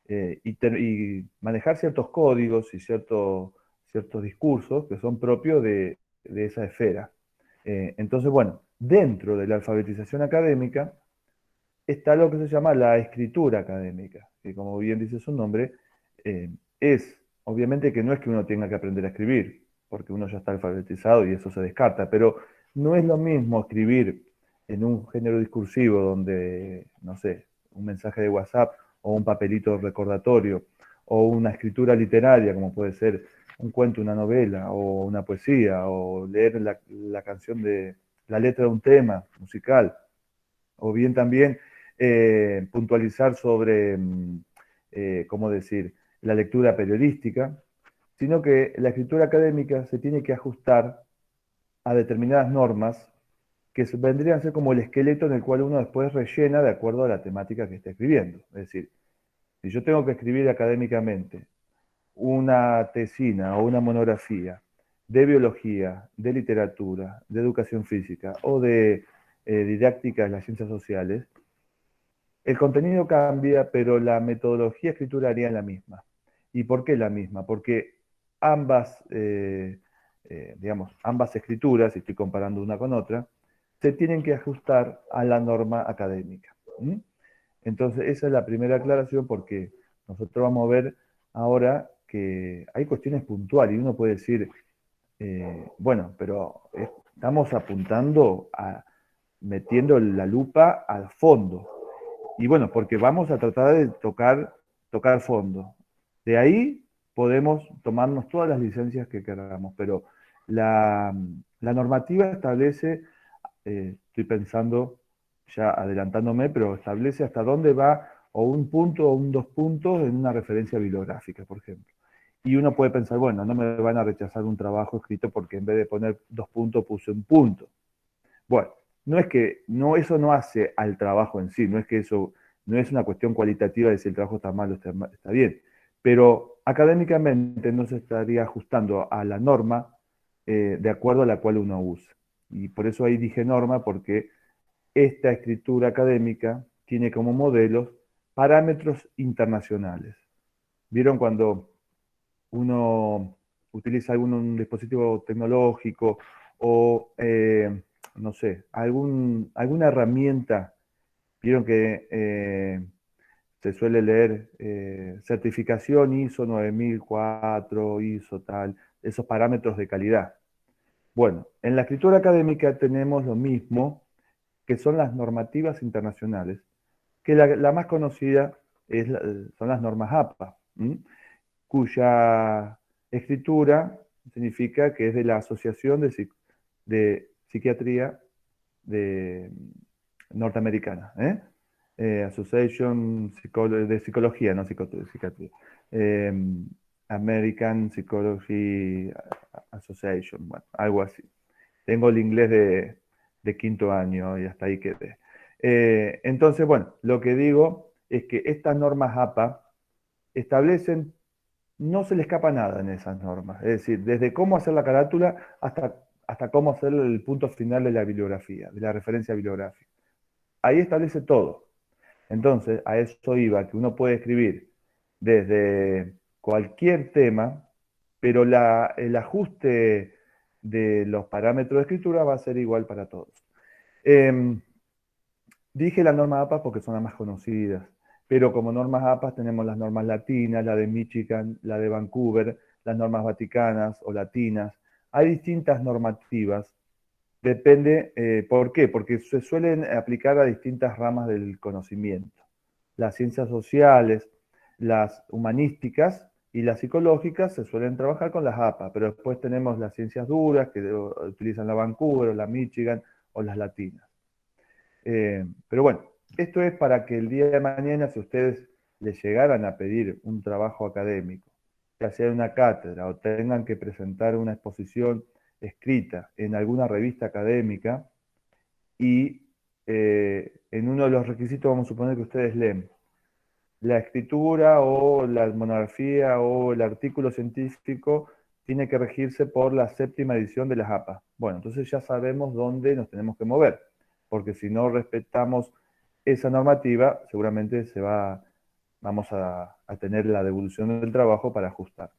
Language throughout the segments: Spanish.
y manejar ciertos códigos y ciertos discursos que son propios de esa esfera. Entonces, bueno, dentro de la alfabetización académica está lo que se llama la escritura académica, que como bien dice su nombre, eh, obviamente que no es que uno tenga que aprender a escribir, porque uno ya está alfabetizado y eso se descarta, pero no es lo mismo escribir en un género discursivo donde, no sé, un mensaje de WhatsApp o un papelito recordatorio o una escritura literaria como puede ser un cuento, una novela o una poesía o leer la canción de la letra de un tema musical o bien también puntualizar sobre, ¿cómo decir?, la lectura periodística, sino que la escritura académica se tiene que ajustar a determinadas normas que vendrían a ser como el esqueleto en el cual uno después rellena de acuerdo a la temática que está escribiendo. Es decir, si yo tengo que escribir académicamente una tesina o una monografía de biología, de literatura, de educación física o de didáctica de las ciencias sociales, el contenido cambia, pero la metodología escrituraria es la misma. ¿Y por qué la misma? Porque ambas, digamos, ambas escrituras, si estoy comparando una con otra, se tienen que ajustar a la norma académica. ¿Mm? Entonces, esa es la primera aclaración porque nosotros vamos a ver ahora que hay cuestiones puntuales y uno puede decir, bueno, pero estamos apuntando a metiendo la lupa al fondo. Y bueno, porque vamos a tratar de tocar fondo. De ahí podemos tomarnos todas las licencias que queramos, pero la, la normativa establece, estoy pensando, ya adelantándome, pero establece hasta dónde va o un punto o un dos puntos en una referencia bibliográfica, por ejemplo. Y uno puede pensar, bueno, no me van a rechazar un trabajo escrito porque en vez de poner dos puntos puse un punto. Bueno, no es que no, eso no hace al trabajo en sí, no es que eso no es una cuestión cualitativa de si el trabajo está mal o está bien, pero académicamente no se estaría ajustando a la norma de acuerdo a la cual uno usa. Y por eso ahí dije norma, porque esta escritura académica tiene como modelos parámetros internacionales. ¿Vieron cuando uno utiliza algún dispositivo tecnológico o, no sé, alguna herramienta? Vieron que se suele leer certificación ISO 9004, ISO tal, esos parámetros de calidad. Bueno, en la escritura académica tenemos lo mismo, que son las normativas internacionales, que la más conocida son las normas APA. ¿M? Cuya escritura significa que es de la Asociación de Psiquiatría de, norteamericana, ¿eh? Association de Psicología, no Psiquiatría. Eh, American Psychology Association, bueno, algo así. Tengo el inglés de quinto año y hasta ahí quedé. Entonces, bueno, lo que digo es que estas normas APA establecen, no se le escapa nada en esas normas. Es decir, desde cómo hacer la carátula hasta cómo hacer el punto final de la bibliografía, de la referencia bibliográfica. Ahí establece todo. Entonces, a eso iba, que uno puede escribir desde cualquier tema, pero el ajuste de los parámetros de escritura va a ser igual para todos. Eh, Dije las normas APA porque son las más conocidas, pero como normas APA tenemos las normas latinas, la de Michigan, la de Vancouver, las normas vaticanas o latinas. Hay distintas normativas. Depende, ¿por qué? Porque se suelen aplicar a distintas ramas del conocimiento. Las ciencias sociales, las humanísticas y las psicológicas se suelen trabajar con las APA, pero después tenemos las ciencias duras que utilizan la Vancouver o la Michigan o las latinas. Pero bueno, esto es para que el día de mañana, si ustedes les llegaran a pedir un trabajo académico, ya sea una cátedra o tengan que presentar una exposición escrita en alguna revista académica y en uno de los requisitos vamos a suponer que ustedes leen la escritura o la monografía o el artículo científico tiene que regirse por la séptima edición de las APA. Bueno, entonces ya sabemos dónde nos tenemos que mover, porque si no respetamos esa normativa, seguramente se va vamos a tener la devolución del trabajo para ajustar.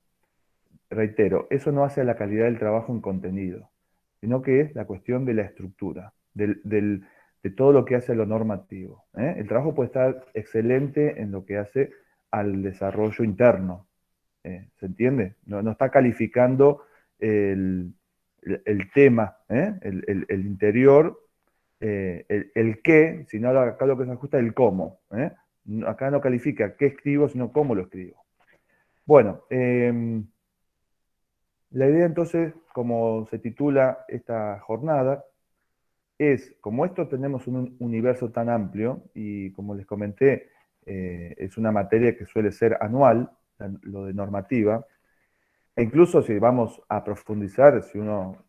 Reitero, eso no hace a la calidad del trabajo en contenido, sino que es la cuestión de la estructura, de todo lo que hace a lo normativo. ¿Eh? El trabajo puede estar excelente en lo que hace al desarrollo interno. ¿Se entiende? No está calificando el tema, el interior, el qué, sino acá lo que se ajusta es el cómo. Acá no califica qué escribo, sino cómo lo escribo. Bueno, la idea entonces, como se titula esta jornada, es, como esto tenemos un universo tan amplio y como les comenté, es una materia que suele ser anual, lo de normativa, e incluso si vamos a profundizar, si uno,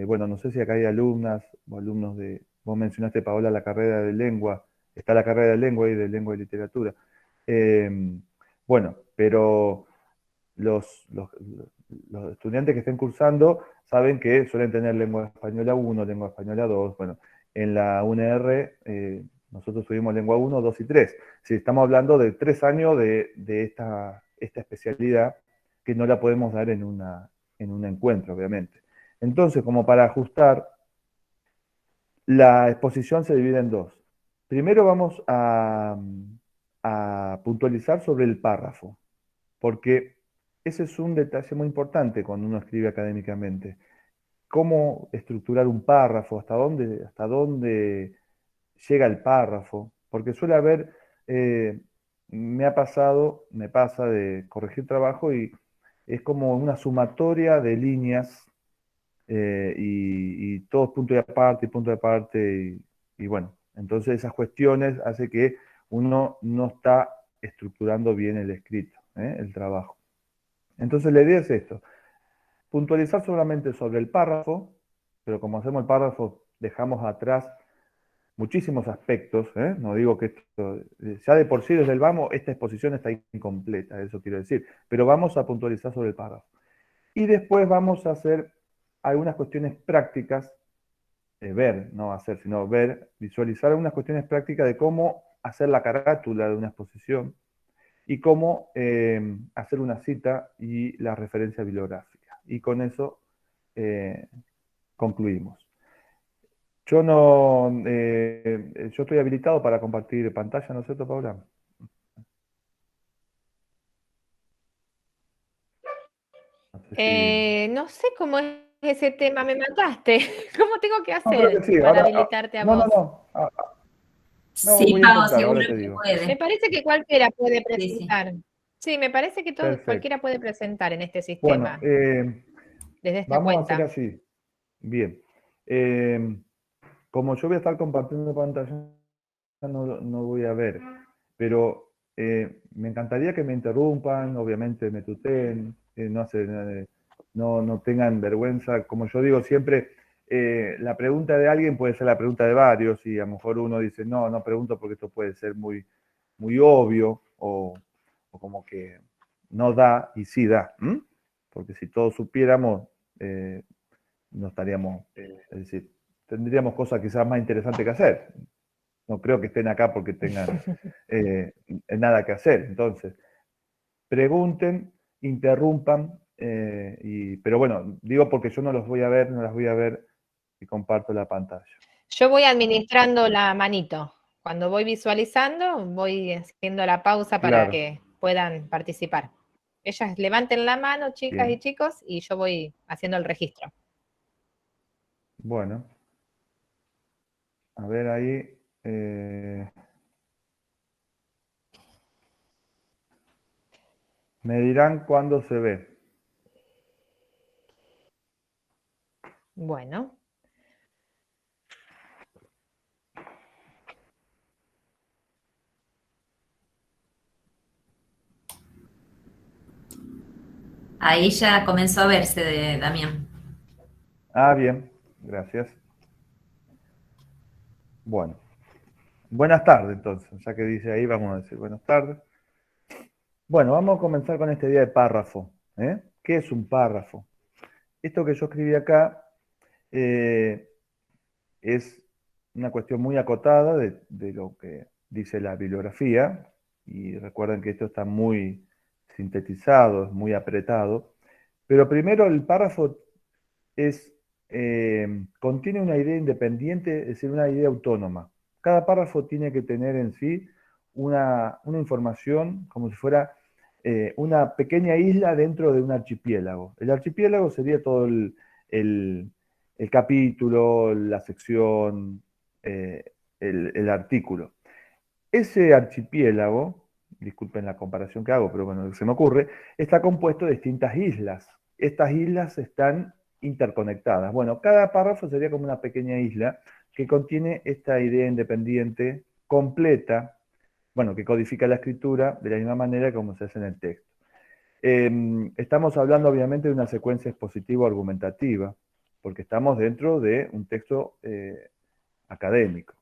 bueno, no sé si acá hay alumnas o alumnos vos mencionaste, Paola, la carrera de lengua, está la carrera de lengua y de lengua y literatura. Bueno, pero los estudiantes que estén cursando saben que suelen tener lengua española 1, lengua española 2. Bueno, en la UNR nosotros tuvimos lengua 1, 2 y 3. Si estamos hablando de 3 años de esta especialidad que no la podemos dar en un encuentro, obviamente. Entonces, como para ajustar, la exposición se divide en dos. Primero vamos a puntualizar sobre el párrafo, porque ese es un detalle muy importante cuando uno escribe académicamente. Cómo estructurar un párrafo, hasta dónde llega el párrafo, porque suele haber, eh, me pasa de corregir trabajo y es como una sumatoria de líneas y todos punto y aparte, y bueno, entonces esas cuestiones hace que uno no está estructurando bien el escrito, el trabajo. Entonces la idea es esto, puntualizar solamente sobre el párrafo, pero como hacemos el párrafo, dejamos atrás muchísimos aspectos, ¿eh? No digo que esto, ya de por sí desde el vamos, esta exposición está incompleta, eso quiero decir, pero vamos a puntualizar sobre el párrafo. Y después vamos a hacer algunas cuestiones prácticas, ver, no hacer, sino ver, visualizar algunas cuestiones prácticas de cómo hacer la carátula de una exposición y cómo hacer una cita y la referencia bibliográfica. Y con eso concluimos. Yo no, yo estoy habilitado para compartir pantalla, ¿no es cierto, Paula? No sé si... No sé cómo es ese tema, me mataste. ¿Cómo tengo que No, creo que hacer sí. para Ahora, habilitarte a no, no, vos? no. No, Sí, voy a Pau, intentar, seguro ahora te que digo. Me puede. parece que cualquiera puede Sí, sí. presentar. Sí, me parece que Perfecto. cualquiera puede presentar en este Bueno, sistema, desde esta vamos a hacer cuenta. así. Bien. Eh, Como yo voy a estar compartiendo pantalla, no voy a ver, pero me encantaría que me interrumpan, obviamente me tuteen, no tengan vergüenza. Como yo digo siempre, la pregunta de alguien puede ser la pregunta de varios y a lo mejor uno dice, no pregunto porque esto puede ser muy obvio o como que no da y sí da. ¿M? Porque si todos supiéramos, no estaríamos, es decir, tendríamos cosas quizás más interesantes que hacer. No creo que estén acá porque tengan eh, nada que hacer. Entonces, pregunten, interrumpan, pero bueno, digo porque yo no los voy a ver, no las voy a ver y comparto la pantalla. Yo voy administrando la manito. Cuando voy visualizando, voy haciendo la pausa para Claro, que puedan participar. Ellas levanten la mano, chicas y bien. chicos, y yo voy haciendo el registro. Bueno, a ver ahí. Me dirán cuándo se ve. Bueno, Ahí ya comenzó a verse de Damián. Ah, bien, gracias. Bueno, buenas tardes entonces, ya que dice ahí, vamos a decir buenas tardes. Bueno, vamos a comenzar con este día de párrafo. ¿Eh? ¿Qué es un párrafo? Esto que yo escribí acá eh, es una cuestión muy acotada de lo que dice la bibliografía. y recuerden que esto está muy sintetizado, es muy apretado, pero primero el párrafo contiene una idea independiente, es decir, una idea autónoma. Cada párrafo tiene que tener en sí una información como si fuera una pequeña isla dentro de un archipiélago. El archipiélago sería todo el capítulo, la sección, el artículo. Ese archipiélago, disculpen la comparación que hago, pero bueno, se me ocurre, está compuesto de distintas islas. Estas islas están interconectadas. Bueno, cada párrafo sería como una pequeña isla que contiene esta idea independiente completa, bueno, que codifica la escritura de la misma manera como se hace en el texto. Estamos hablando obviamente de una secuencia expositivo-argumentativa, porque estamos dentro de un texto académico.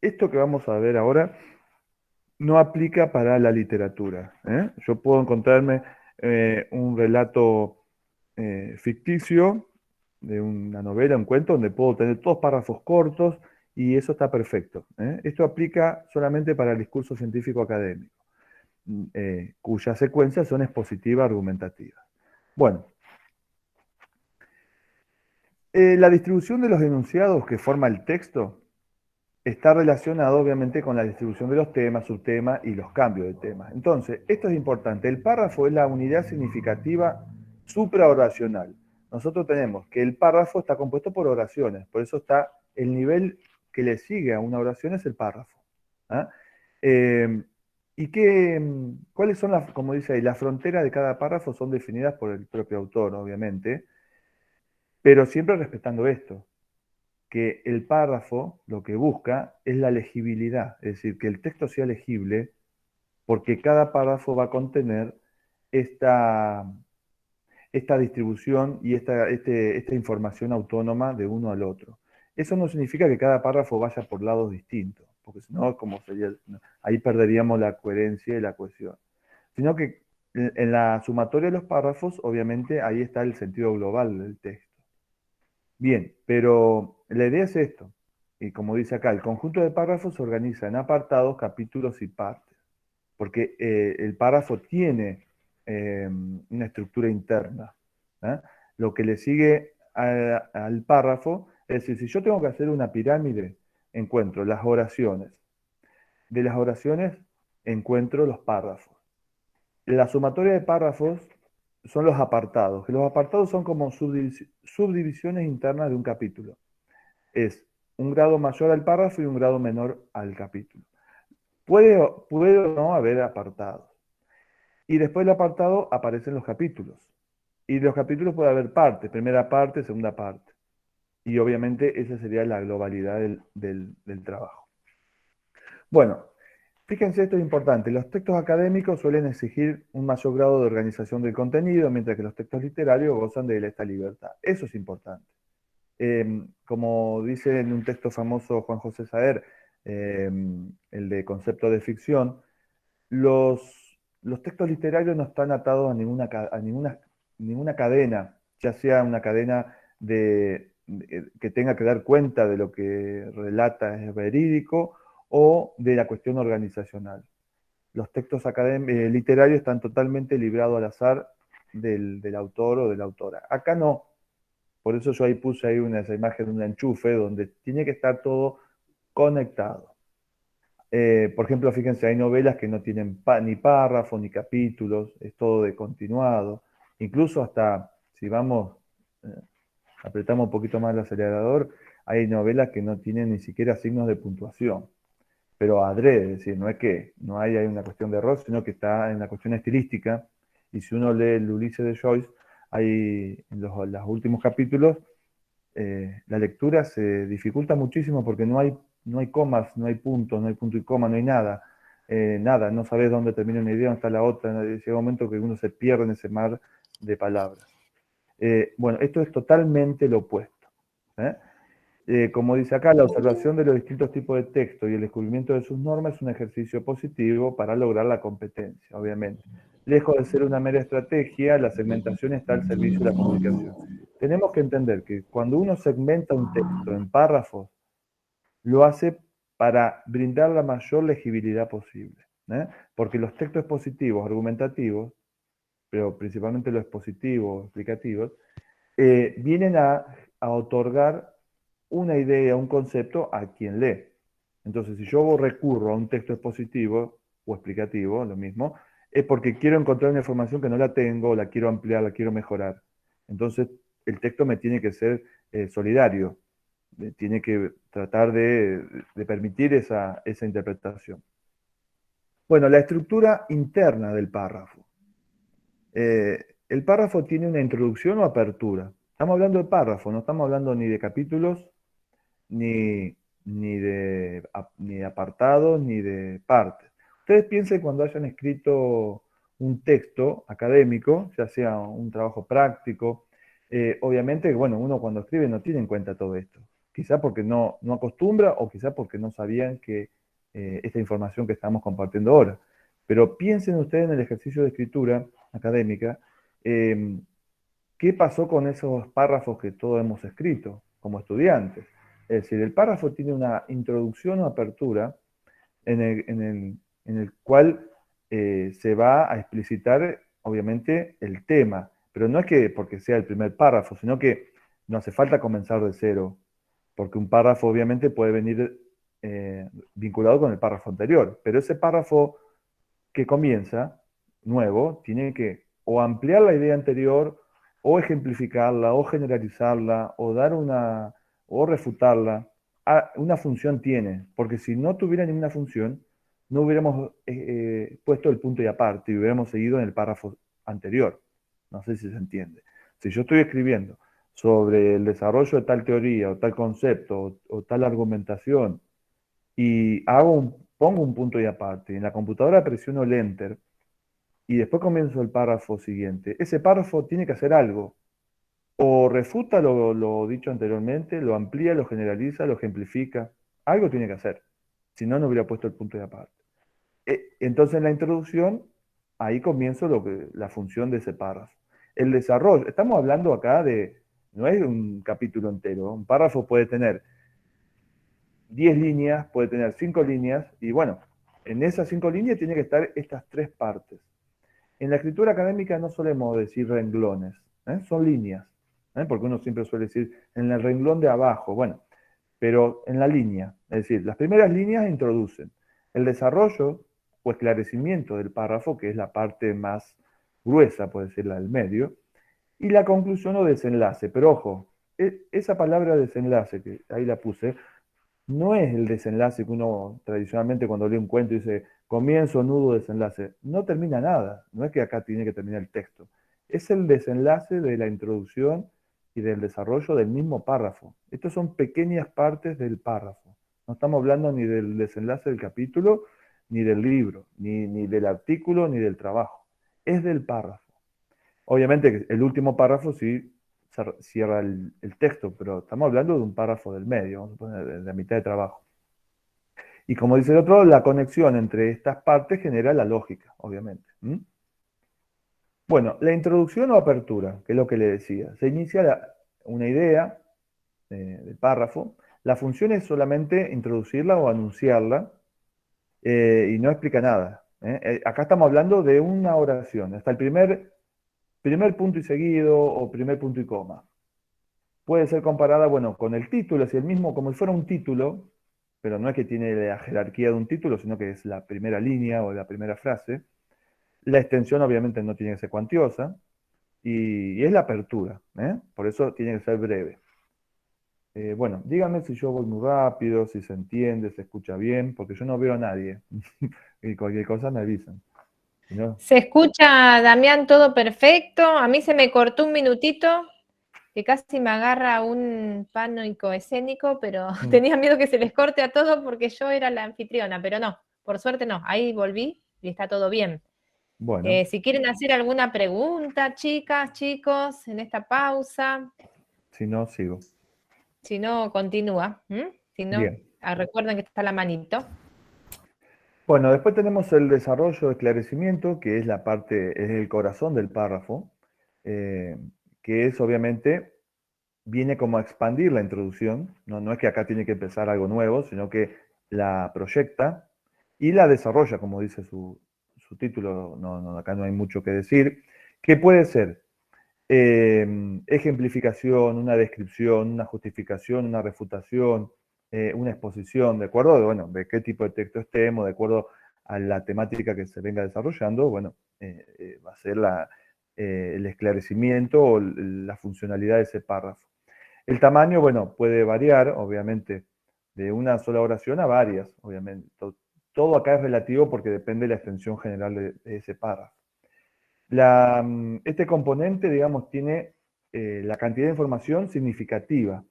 Esto que vamos a ver ahora no aplica para la literatura. Yo puedo encontrarme un relato ficticio de una novela, un cuento, donde puedo tener todos párrafos cortos y eso está perfecto. Esto aplica solamente para el discurso científico académico, cuyas secuencias son expositivas argumentativas. Bueno, la distribución de los enunciados que forma el texto está relacionado obviamente con la distribución de los temas, subtemas y los cambios de temas. Entonces, esto es importante. El párrafo es la unidad significativa supraoracional. Nosotros tenemos que el párrafo está compuesto por oraciones, por eso está el nivel que le sigue a una oración es el párrafo. ¿Y cuáles son las, como dice ahí, las fronteras de cada párrafo son definidas por el propio autor, obviamente, pero siempre respetando esto, que el párrafo lo que busca es la legibilidad, es decir, que el texto sea legible porque cada párrafo va a contener esta distribución y esta información autónoma de uno al otro. Eso no significa que cada párrafo vaya por lados distintos, porque si no, ahí perderíamos la coherencia y la cohesión. Sino que en la sumatoria de los párrafos, obviamente, ahí está el sentido global del texto. Bien, pero la idea es esto, y como dice acá, el conjunto de párrafos se organiza en apartados, capítulos y partes, porque el párrafo tiene una estructura interna. Lo que le sigue al párrafo, es decir, si yo tengo que hacer una pirámide, encuentro las oraciones. De las oraciones encuentro los párrafos. La sumatoria de párrafos son los apartados, que los apartados son como subdivisiones internas de un capítulo. Es un grado mayor al párrafo y un grado menor al capítulo. Puede o no haber apartados. Y después del apartado aparecen los capítulos. Y de los capítulos puede haber partes, primera parte, segunda parte. Y obviamente esa sería la globalidad del trabajo. Bueno, fíjense, esto es importante. Los textos académicos suelen exigir un mayor grado de organización del contenido, mientras que los textos literarios gozan de esta libertad. Eso es importante. Como dice en un texto famoso Juan José Saer, el de Concepto de Ficción, los textos literarios no están atados a ninguna cadena, ya sea una cadena que tenga que dar cuenta de lo que relata es verídico o de la cuestión organizacional. Los textos literarios están totalmente librados al azar del autor o de la autora. Acá no. Por eso yo ahí puse ahí esa imagen de un enchufe donde tiene que estar todo conectado. Por ejemplo, fíjense, hay novelas que no tienen ni párrafos ni capítulos, es todo de continuado. Incluso hasta, si apretamos un poquito más el acelerador, hay novelas que no tienen ni siquiera signos de puntuación. Pero adrede, es decir, no es que no hay una cuestión de error, sino que está en la cuestión estilística. Y si uno lee el Ulises de Joyce, hay en los últimos capítulos, la lectura se dificulta muchísimo porque no hay comas, no hay puntos, no hay punto y coma, no hay nada. Nada, no sabes dónde termina una idea, dónde está la otra. Llega un momento que uno se pierde en ese mar de palabras. Bueno, esto es totalmente lo opuesto. Como dice acá, la observación de los distintos tipos de texto y el descubrimiento de sus normas es un ejercicio positivo para lograr la competencia, obviamente. Lejos de ser una mera estrategia, la segmentación está al servicio de la comunicación. Tenemos que entender que cuando uno segmenta un texto en párrafos, lo hace para brindar la mayor legibilidad posible. Porque los textos expositivos, argumentativos, pero principalmente los expositivos, explicativos, vienen a otorgar una idea, un concepto a quien lee. Entonces, si yo recurro a un texto expositivo o explicativo, lo mismo, es porque quiero encontrar una información que no la tengo, la quiero ampliar, la quiero mejorar. Entonces, el texto me tiene que ser solidario, tiene que tratar de permitir esa interpretación. Bueno, la estructura interna del párrafo. El párrafo tiene una introducción o apertura. Estamos hablando de párrafo, no estamos hablando ni de capítulos, ni de apartados, ni de partes. Ustedes piensen cuando hayan escrito un texto académico, ya sea un trabajo práctico, obviamente, bueno, uno cuando escribe no tiene en cuenta todo esto. Quizá porque no acostumbra o quizá porque no sabían que esta información que estamos compartiendo ahora. Pero piensen ustedes en el ejercicio de escritura académica, ¿qué pasó con esos párrafos que todos hemos escrito como estudiantes? Es decir, el párrafo tiene una introducción o apertura en el cual se va a explicitar, obviamente, el tema. Pero no es que porque sea el primer párrafo, sino que no hace falta comenzar de cero, porque un párrafo obviamente puede venir vinculado con el párrafo anterior. Pero ese párrafo que comienza, nuevo, tiene que o ampliar la idea anterior, o ejemplificarla, o generalizarla, o dar o refutarla. Una función tiene, porque si no tuviera ninguna función, no hubiéramos puesto el punto y aparte y hubiéramos seguido en el párrafo anterior. No sé si se entiende. Si yo estoy escribiendo sobre el desarrollo de tal teoría o tal concepto o tal argumentación y pongo un punto y aparte, y en la computadora presiono el Enter y después comienzo el párrafo siguiente, ese párrafo tiene que hacer algo. O refuta lo dicho anteriormente, lo amplía, lo generaliza, lo ejemplifica. Algo tiene que hacer. Si no, no hubiera puesto el punto y aparte. Entonces, en la introducción, ahí comienzo la función de ese párrafo. El desarrollo, estamos hablando acá no es un capítulo entero. Un párrafo puede tener 10 líneas, puede tener 5 líneas, y bueno, en esas 5 líneas tiene que estar estas 3 partes. En la escritura académica no solemos decir renglones, son líneas, porque uno siempre suele decir en el renglón de abajo, bueno, pero en la línea, es decir, las primeras líneas introducen el desarrollo o esclarecimiento del párrafo, que es la parte más gruesa, puede ser la del medio, y la conclusión o desenlace, pero ojo, esa palabra desenlace, que ahí la puse, no es el desenlace que uno tradicionalmente cuando lee un cuento dice comienzo, nudo, desenlace. No termina nada. No es que acá tiene que terminar el texto. Es el desenlace de la introducción y del desarrollo del mismo párrafo. Estas son pequeñas partes del párrafo. No estamos hablando ni del desenlace del capítulo, ni del libro, ni del artículo, ni del trabajo. Es del párrafo. Obviamente el último párrafo sí cierra el texto, pero estamos hablando de un párrafo del medio, vamos a poner de la mitad de trabajo. Y como dice el otro, la conexión entre estas partes genera la lógica, obviamente. Bueno, la introducción o apertura, que es lo que le decía. Se inicia una idea del párrafo. La función es solamente introducirla o anunciarla y no explica nada. Acá estamos hablando de una oración, hasta el primer punto y seguido o primer punto y coma. Puede ser comparada, bueno, con el título, es el mismo, como si fuera un título, pero no es que tiene la jerarquía de un título, sino que es la primera línea o la primera frase. La extensión obviamente no tiene que ser cuantiosa, y es la apertura, por eso tiene que ser breve. Bueno, díganme si yo voy muy rápido, si se entiende, se escucha bien, porque yo no veo a nadie, y cualquier cosa me avisan. ¿No? Se escucha, Damián, todo perfecto. A mí se me cortó un minutito, que casi me agarra un pánico escénico, pero tenía miedo que se les corte a todos porque yo era la anfitriona, pero no, por suerte no. Ahí volví y está todo bien. Bueno. Si quieren hacer alguna pregunta, chicas, chicos, en esta pausa. Si no, sigo. Si no, continúa. Si no, recuerden que está la manito. Bueno, después tenemos el desarrollo de esclarecimiento, que es la parte, es el corazón del párrafo, que es obviamente, viene como a expandir la introducción, no es que acá tiene que empezar algo nuevo, sino que la proyecta y la desarrolla, como dice su título, acá no hay mucho que decir, que puede ser ejemplificación, una descripción, una justificación, una refutación, una exposición, ¿de acuerdo? Bueno, de qué tipo de texto estemos, de acuerdo a la temática que se venga desarrollando, bueno, va a ser el esclarecimiento o la funcionalidad de ese párrafo. El tamaño, bueno, puede variar, obviamente, de una sola oración a varias, obviamente. Todo acá es relativo porque depende de la extensión general de ese párrafo. Este componente, digamos, tiene la cantidad de información significativa,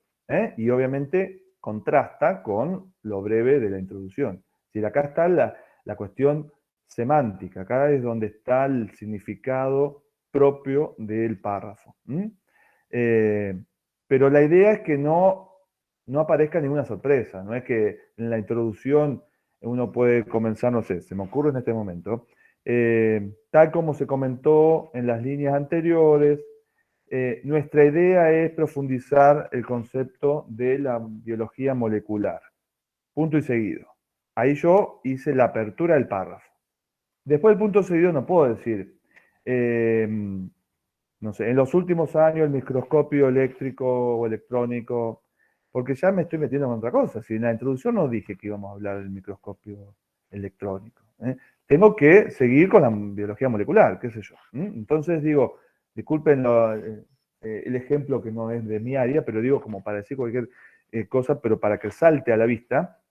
y obviamente contrasta con lo breve de la introducción. Si acá está la cuestión semántica, acá es donde está el significado propio del párrafo. Pero la idea es que no aparezca ninguna sorpresa, no es que en la introducción uno puede comenzar, no sé, se me ocurre en este momento, tal como se comentó en las líneas anteriores, nuestra idea es profundizar el concepto de la biología molecular. Punto y seguido. Ahí yo hice la apertura del párrafo. Después del punto seguido no puedo decir, no sé, en los últimos años el microscopio eléctrico o electrónico, porque ya me estoy metiendo en otra cosa. Si en la introducción no dije que íbamos a hablar del microscopio electrónico. Tengo que seguir con la biología molecular, qué sé yo. Entonces digo, disculpen el ejemplo que no es de mi área, pero digo como para decir cualquier cosa, pero para que salte a la vista,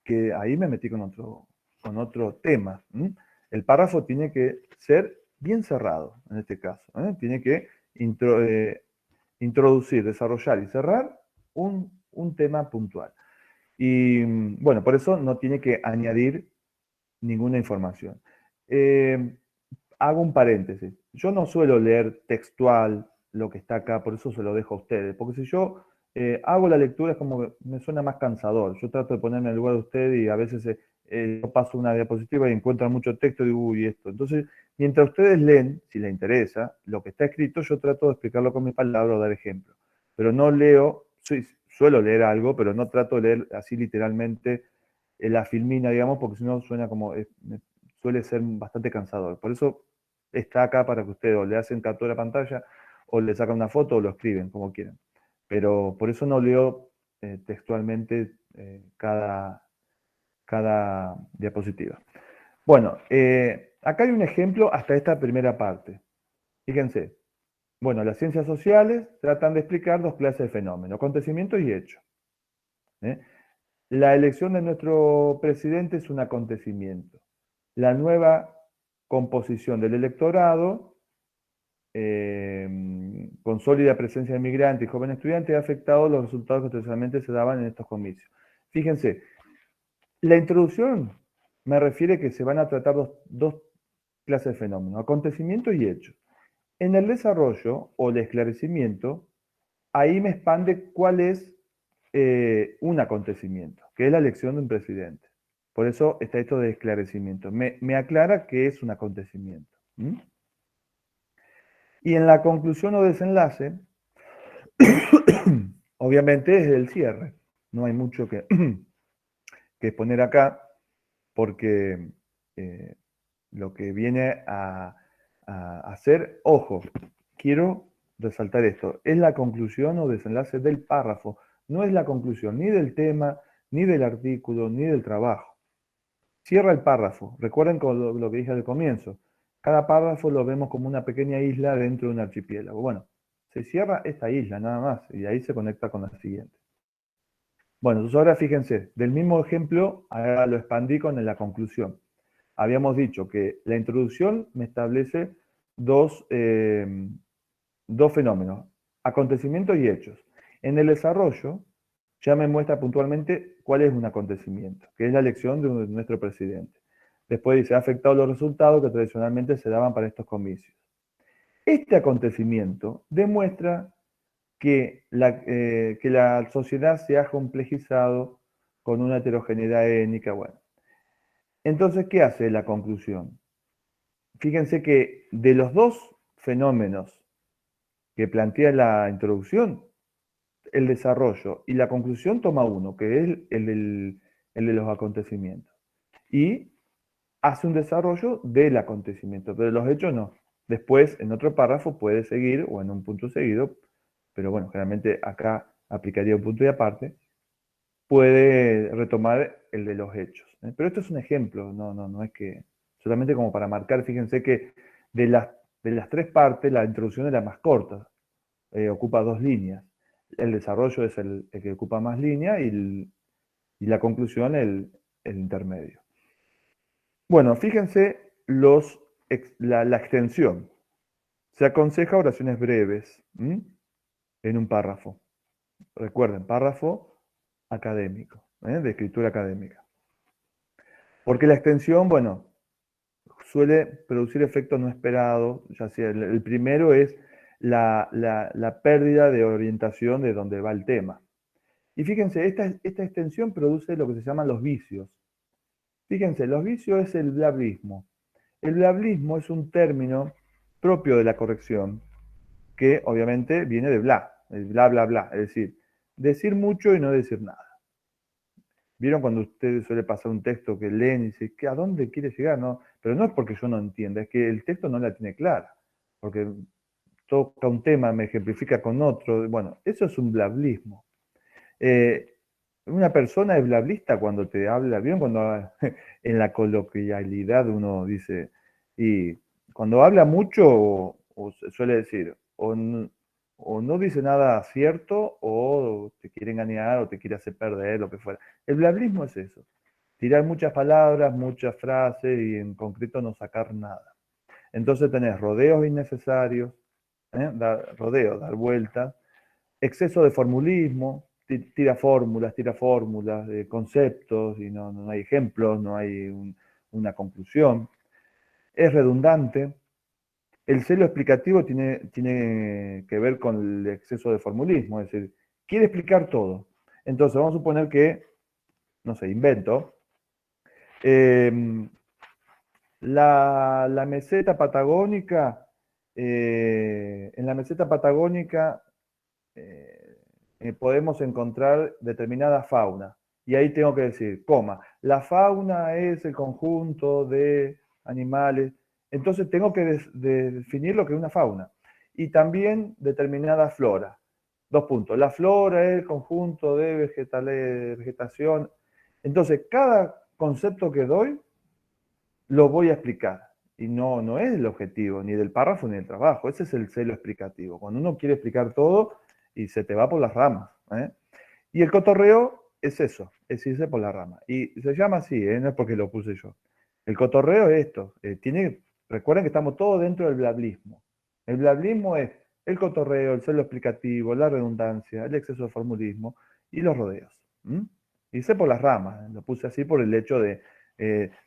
que ahí me metí con otro tema. El párrafo tiene que ser bien cerrado, en este caso. Tiene que introducir, desarrollar y cerrar un tema puntual. Y bueno, por eso no tiene que añadir ninguna información. Hago un paréntesis. Yo no suelo leer textual lo que está acá, por eso se lo dejo a ustedes, porque si yo hago la lectura es como que me suena más cansador. Yo trato de ponerme en el lugar de ustedes y a veces yo paso una diapositiva y encuentro mucho texto y digo, uy, esto. Entonces, mientras ustedes leen, si les interesa, lo que está escrito, yo trato de explicarlo con mis palabras o dar ejemplos. Pero no leo, suelo leer algo, pero no trato de leer así literalmente la filmina, digamos, porque si no suena como, suele ser bastante cansador. Por eso está acá para que ustedes o le hacen captura de pantalla o le sacan una foto o lo escriben, como quieran. Pero por eso no leo textualmente cada diapositiva. Bueno, acá hay un ejemplo hasta esta primera parte. Fíjense. Bueno, las ciencias sociales tratan de explicar dos clases de fenómenos, acontecimientos y hechos. La elección de nuestro presidente es un acontecimiento. La nueva composición del electorado, con sólida presencia de migrantes y jóvenes estudiantes, ha afectado los resultados que tradicionalmente se daban en estos comicios. Fíjense, la introducción me refiere que se van a tratar dos clases de fenómenos, acontecimientos y hechos. En el desarrollo o el esclarecimiento, ahí me expande cuál es un acontecimiento, que es la elección de un presidente. Por eso está esto de esclarecimiento. Me aclara que es un acontecimiento. Y en la conclusión o desenlace, obviamente es el cierre. No hay mucho que exponer acá, porque lo que viene a hacer, ojo, quiero resaltar esto, es la conclusión o desenlace del párrafo, no es la conclusión ni del tema, ni del artículo, ni del trabajo. Cierra el párrafo. Recuerden lo que dije al comienzo. Cada párrafo lo vemos como una pequeña isla dentro de un archipiélago. Bueno, se cierra esta isla nada más y ahí se conecta con la siguiente. Bueno, entonces ahora fíjense, del mismo ejemplo, ahora lo expandí con la conclusión. Habíamos dicho que la introducción me establece dos fenómenos, acontecimientos y hechos. En el desarrollo ya me muestra puntualmente cuál es un acontecimiento, que es la elección de nuestro presidente. Después dice, ha afectado los resultados que tradicionalmente se daban para estos comicios. Este acontecimiento demuestra que la sociedad se ha complejizado con una heterogeneidad étnica. Bueno, entonces, ¿qué hace la conclusión? Fíjense que de los dos fenómenos que plantea la introducción, el desarrollo y la conclusión toma uno, que es el de los acontecimientos. y hace un desarrollo del acontecimiento, pero los hechos no. Después, en otro párrafo puede seguir, o en un punto seguido, pero bueno, generalmente acá aplicaría un punto y aparte, puede retomar el de los hechos. Pero esto es un ejemplo, no es que, solamente como para marcar, fíjense que de las tres partes, la introducción es la más corta, ocupa 2 líneas. El desarrollo es el que ocupa más líneas y la conclusión el intermedio. Bueno, fíjense la extensión. Se aconseja oraciones breves en un párrafo. Recuerden, párrafo académico, de escritura académica. Porque la extensión, bueno, suele producir efectos no esperados. Ya sea el primero es la pérdida de orientación de donde va el tema. Y fíjense, esta extensión produce lo que se llaman los vicios. Fíjense, los vicios es el blablismo. El blablismo es un término propio de la corrección que obviamente viene de bla, el bla, bla, bla. Es decir mucho y no decir nada. ¿Vieron cuando usted suele pasar un texto que leen y dice, ¿a dónde quiere llegar? No, pero no es porque yo no entienda, es que el texto no la tiene clara. Porque toca un tema, me ejemplifica con otro. Bueno, eso es un blablismo. Una persona es blablista cuando te habla bien, cuando en la coloquialidad uno dice, y cuando habla mucho, o se suele decir, o no dice nada cierto, o te quiere engañar, o te quiere hacer perder, lo que fuera. El blablismo es eso, tirar muchas palabras, muchas frases, y en concreto no sacar nada. Entonces tenés rodeos innecesarios, dar vueltas, exceso de formulismo, tira fórmulas, conceptos, y no hay ejemplos, no hay una conclusión. Es redundante. El celo explicativo tiene que ver con el exceso de formulismo, es decir, quiere explicar todo. Entonces, vamos a suponer que, no sé, invento, la meseta patagónica, en la meseta patagónica podemos encontrar determinada fauna. Y ahí tengo que decir, la fauna es el conjunto de animales. Entonces tengo que definir lo que es una fauna. Y también determinada flora. 2 puntos. La flora es el conjunto de vegetación. Entonces, cada concepto que doy, lo voy a explicar. Y no es el objetivo, ni del párrafo ni del trabajo. Ese es el celo explicativo. Cuando uno quiere explicar todo, y se te va por las ramas. Y el cotorreo es eso, es irse por la rama. Y se llama así, no es porque lo puse yo. El cotorreo es esto. Recuerden que estamos todos dentro del blablismo. El blablismo es el cotorreo, el celo explicativo, la redundancia, el exceso de formulismo y los rodeos. Irse por las ramas. Lo puse así por el hecho de,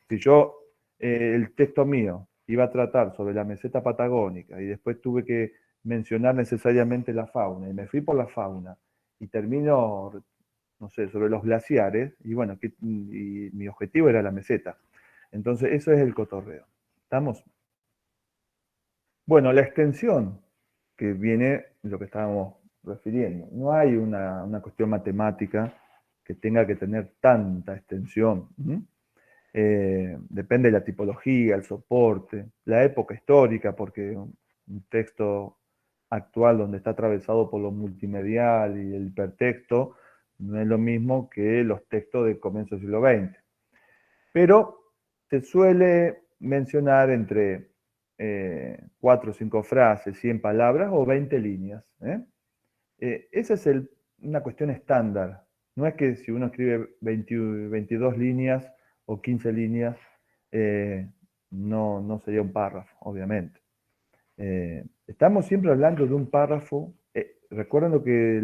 si yo, el texto mío iba a tratar sobre la meseta patagónica y después tuve que mencionar necesariamente la fauna, y me fui por la fauna, y termino, no sé, sobre los glaciares, y bueno, y mi objetivo era la meseta. Entonces, eso es el cotorreo. ¿Estamos? Bueno, la extensión, que viene de lo que estábamos refiriendo. No hay una cuestión matemática que tenga que tener tanta extensión. Depende de la tipología, el soporte, la época histórica, porque un texto actual donde está atravesado por lo multimedial y el hipertexto no es lo mismo que los textos del comienzo del siglo XX. Pero se suele mencionar entre 4 o 5 frases, 100 palabras o 20 líneas. Esa es una cuestión estándar. No es que si uno escribe 22 líneas o 15 líneas, no sería un párrafo, obviamente. Estamos siempre hablando de un párrafo, recuerden lo que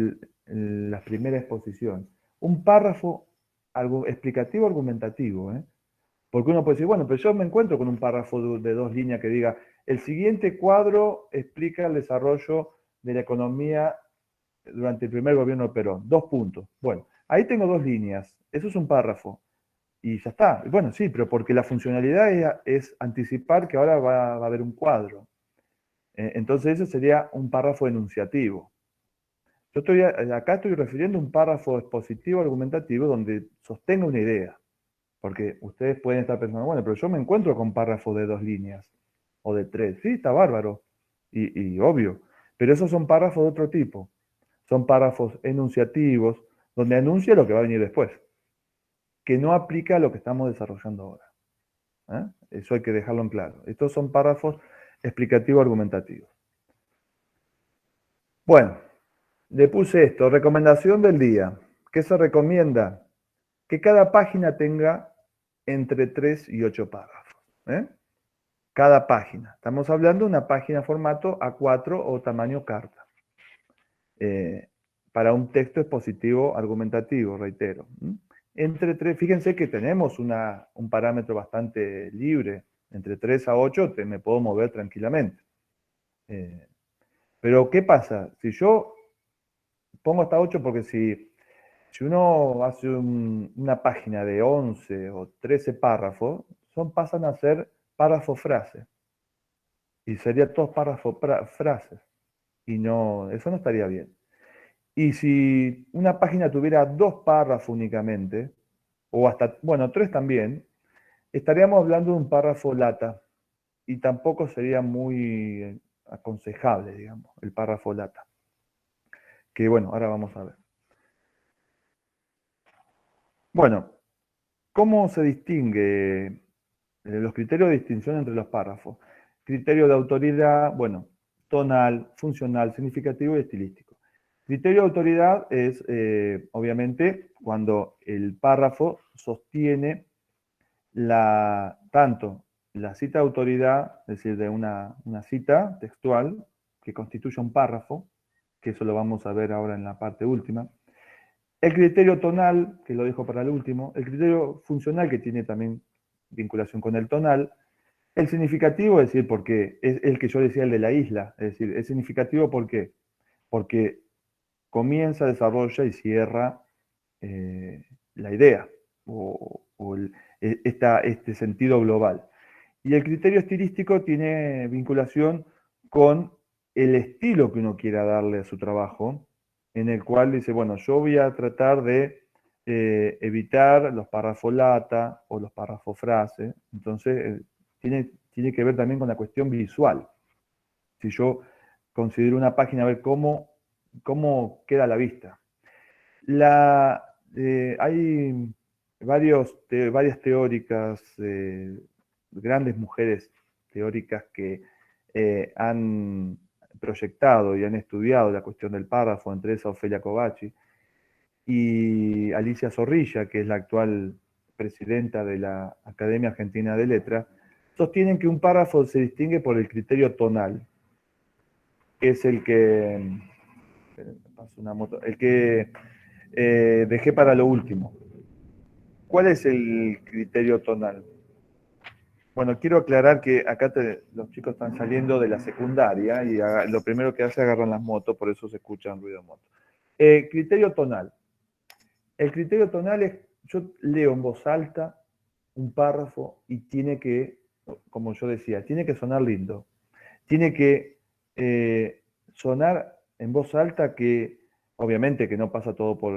en las primeras exposiciones, un párrafo algo explicativo, argumentativo, porque uno puede decir, bueno, pero yo me encuentro con un párrafo de 2 líneas que diga, el siguiente cuadro explica el desarrollo de la economía durante el primer gobierno de Perón, 2 puntos. Bueno, ahí tengo 2 líneas, eso es un párrafo, y ya está. Bueno, sí, pero porque la funcionalidad es anticipar que ahora va a haber un cuadro. Entonces eso sería un párrafo enunciativo. Yo acá estoy refiriendo a un párrafo expositivo argumentativo donde sostengo una idea. Porque ustedes pueden estar pensando, bueno, pero yo me encuentro con párrafos de 2 líneas o de 3. Sí, está bárbaro. Y obvio. Pero esos son párrafos de otro tipo. Son párrafos enunciativos, donde anuncia lo que va a venir después, que no aplica a lo que estamos desarrollando ahora. Eso hay que dejarlo en claro. Estos son párrafos explicativos argumentativos. Bueno, le puse esto, recomendación del día. ¿Qué se recomienda? Que cada página tenga entre 3 y 8 párrafos. Cada página. Estamos hablando de una página formato A4 o tamaño carta. Para un texto expositivo argumentativo, reitero. Entre 3, fíjense que tenemos un parámetro bastante libre. Entre 3 a 8 me puedo mover tranquilamente. Pero, ¿qué pasa? Si yo pongo hasta 8 porque si uno hace una página de 11 o 13 párrafos, pasan a ser párrafo-frase. Y sería todos párrafo-frases. Y no, eso no estaría bien. Y si una página tuviera 2 párrafos únicamente, o hasta, bueno, 3 también, estaríamos hablando de un párrafo lata. Y tampoco sería muy aconsejable, digamos, el párrafo lata. Que bueno, ahora vamos a ver. Bueno, ¿cómo se distingue los criterios de distinción entre los párrafos? Criterio de autoridad, bueno, tonal, funcional, significativo y estilístico. Criterio de autoridad es, obviamente, cuando el párrafo sostiene tanto la cita de autoridad, es decir, de una cita textual que constituye un párrafo, que eso lo vamos a ver ahora en la parte última. El criterio tonal, que lo dejo para el último. El criterio funcional, que tiene también vinculación con el tonal. El significativo, es decir, porque es el que yo decía, el de la isla. Es decir, es significativo ¿por qué? Porque comienza, desarrolla y cierra la idea o este sentido global. Y el criterio estilístico tiene vinculación con el estilo que uno quiera darle a su trabajo, en el cual dice, bueno, yo voy a tratar de evitar los párrafos lata o los párrafos frase. Entonces, tiene que ver también con la cuestión visual. Si yo considero una página, a ver cómo queda a la vista. Hay varias teóricas, grandes mujeres teóricas que han proyectado y han estudiado la cuestión del párrafo, entre esas Ofelia Covacci y Alicia Zorrilla, que es la actual presidenta de la Academia Argentina de Letras, sostienen que un párrafo se distingue por el criterio tonal, que es el que dejé para lo último. ¿Cuál es el criterio tonal? Bueno, quiero aclarar que acá los chicos están saliendo de la secundaria y lo primero que hace es agarran las motos, por eso se escuchan ruido de moto. Criterio tonal. El criterio tonal es, yo leo en voz alta un párrafo y tiene que, como yo decía, tiene que sonar lindo. Tiene que sonar en voz alta que, obviamente que no pasa todo por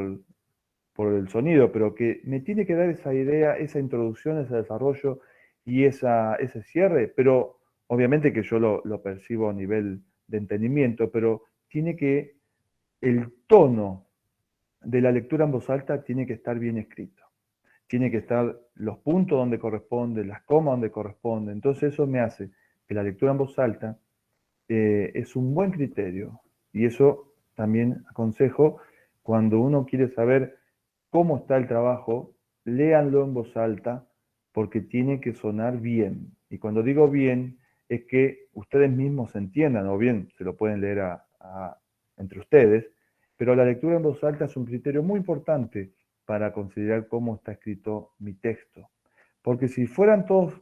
el sonido, pero que me tiene que dar esa idea, esa introducción, ese desarrollo y ese cierre, pero obviamente que yo lo percibo a nivel de entendimiento, pero el tono de la lectura en voz alta tiene que estar bien escrito. Tiene que estar los puntos donde corresponde, las comas donde corresponde. Entonces eso me hace que la lectura en voz alta es un buen criterio. Y eso también aconsejo cuando uno quiere saber cómo está el trabajo, léanlo en voz alta porque tiene que sonar bien. Y cuando digo bien, es que ustedes mismos entiendan, o bien se lo pueden leer entre ustedes, pero la lectura en voz alta es un criterio muy importante para considerar cómo está escrito mi texto. Porque si fueran todos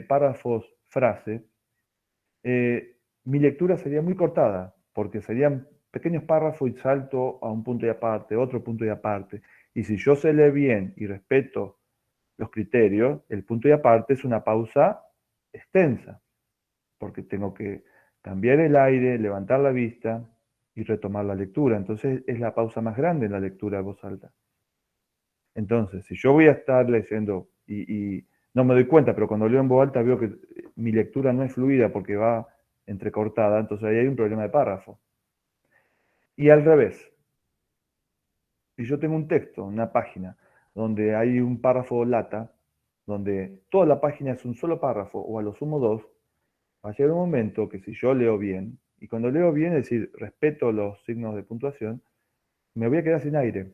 párrafos, frases, mi lectura sería muy cortada, porque serían pequeños párrafos y salto a un punto y aparte, otro punto y aparte. Y si yo sé leer bien y respeto los criterios, el punto y aparte es una pausa extensa, porque tengo que cambiar el aire, levantar la vista y retomar la lectura. Entonces es la pausa más grande en la lectura de voz alta. Entonces, si yo voy a estar leyendo y no me doy cuenta, pero cuando leo en voz alta veo que mi lectura no es fluida porque va entrecortada, entonces ahí hay un problema de párrafo. Y al revés, si yo tengo un texto, una página, donde hay un párrafo lata, donde toda la página es un solo párrafo, o a lo sumo dos, va a llegar un momento que si yo leo bien, y cuando leo bien, es decir, respeto los signos de puntuación, me voy a quedar sin aire.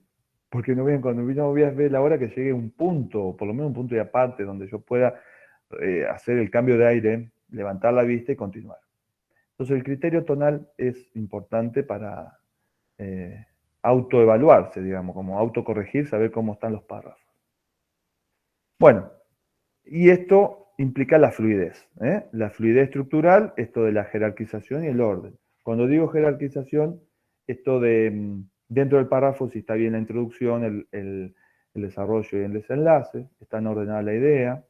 Porque cuando no voy a ver la hora que llegue un punto, o por lo menos un punto de aparte, donde yo pueda hacer el cambio de aire, levantar la vista y continuar. Entonces el criterio tonal es importante para autoevaluarse, digamos, como autocorregir, saber cómo están los párrafos. Bueno, y esto implica la fluidez. La fluidez estructural, esto de la jerarquización y el orden. Cuando digo jerarquización, esto de dentro del párrafo, si está bien la introducción, el desarrollo y el desenlace, están ordenadas la idea.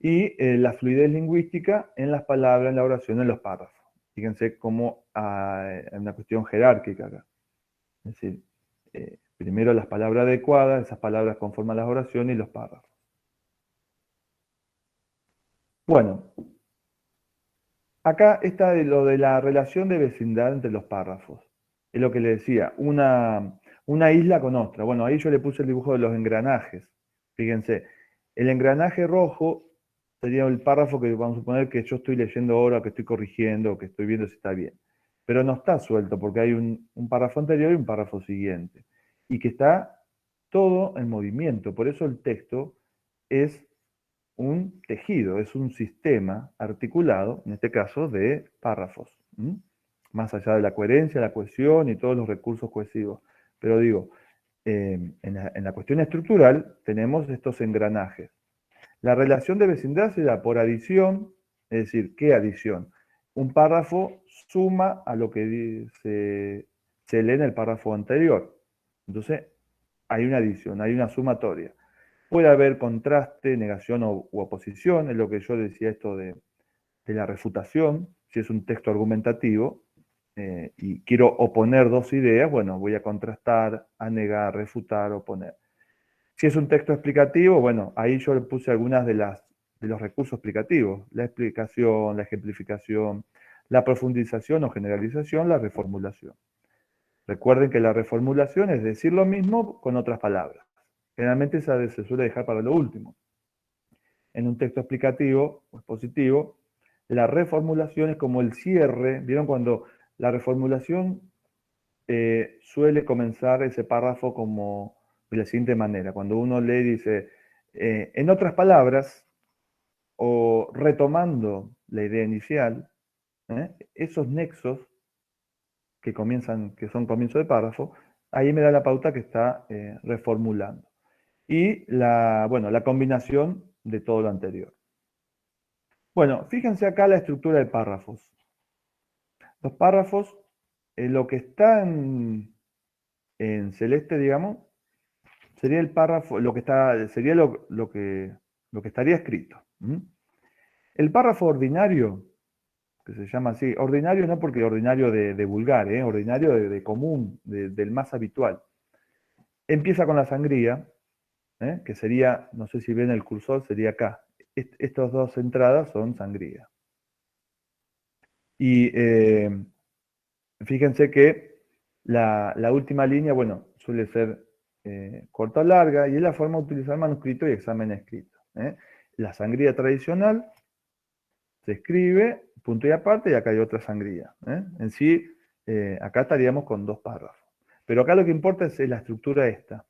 Y la fluidez lingüística en las palabras, en la oración, en los párrafos. Fíjense cómo hay una cuestión jerárquica acá. Es decir, primero las palabras adecuadas, esas palabras conforman las oraciones y los párrafos. Bueno, acá está lo de la relación de vecindad entre los párrafos. Es lo que le decía, una isla con otra. Bueno, ahí yo le puse el dibujo de los engranajes. Fíjense, el engranaje rojo sería el párrafo que vamos a suponer que yo estoy leyendo ahora, que estoy corrigiendo, que estoy viendo si está bien. Pero no está suelto porque hay un párrafo anterior y un párrafo siguiente. Y que está todo en movimiento. Por eso el texto es un tejido, es un sistema articulado, en este caso, de párrafos. Más allá de la coherencia, la cohesión y todos los recursos cohesivos. Pero digo, en la cuestión estructural tenemos estos engranajes. La relación de vecindad se da por adición, es decir, ¿qué adición? Un párrafo suma a lo que se lee en el párrafo anterior. Entonces, hay una adición, hay una sumatoria. Puede haber contraste, negación u oposición, es lo que yo decía esto de la refutación, si es un texto argumentativo y quiero oponer dos ideas, bueno, voy a contrastar, a negar, refutar, oponer. Si es un texto explicativo, bueno, ahí yo le puse algunas de los recursos explicativos, la explicación, la ejemplificación, la profundización o generalización, la reformulación. Recuerden que la reformulación es decir lo mismo con otras palabras. Generalmente esa se suele dejar para lo último. En un texto explicativo o expositivo, la reformulación es como el cierre. ¿Vieron cuando la reformulación suele comenzar ese párrafo como de la siguiente manera? Cuando uno lee dice, en otras palabras, o retomando la idea inicial, esos nexos que son comienzo de párrafo, ahí me da la pauta que está reformulando. Y la combinación de todo lo anterior. Bueno, fíjense acá la estructura de párrafos. Los párrafos, lo que está en celeste, digamos, sería el párrafo, sería lo que estaría escrito. El párrafo ordinario, que se llama así, ordinario no porque ordinario de vulgar, ordinario de común, del más habitual. Empieza con la sangría, que sería, no sé si ven el cursor, sería acá. Estas dos entradas son sangría. Y fíjense que la última línea, bueno, suele ser corta o larga, y es la forma de utilizar manuscrito y examen escrito. La sangría tradicional se escribe, punto y aparte, y acá hay otra sangría. En sí, acá estaríamos con dos párrafos. Pero acá lo que importa es la estructura esta,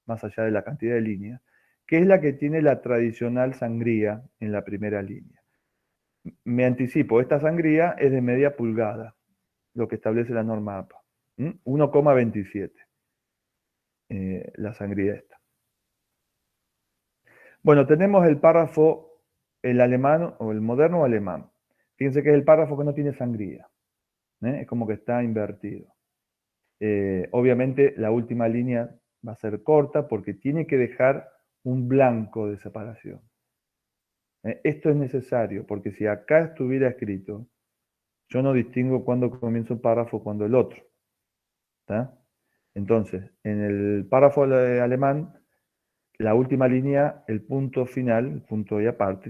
más allá de la cantidad de líneas, que es la que tiene la tradicional sangría en la primera línea. Me anticipo, esta sangría es de media pulgada, lo que establece la norma APA. 1,27 la sangría esta. Bueno, tenemos el párrafo, el alemán o el moderno alemán. Fíjense que es el párrafo que no tiene sangría. Es como que está invertido. Obviamente la última línea va a ser corta porque tiene que dejar un blanco de separación. Esto es necesario porque si acá estuviera escrito, yo no distingo cuándo comienza un párrafo y cuándo el otro. ¿Está? Entonces, en el párrafo alemán la última línea, el punto final, el punto y aparte,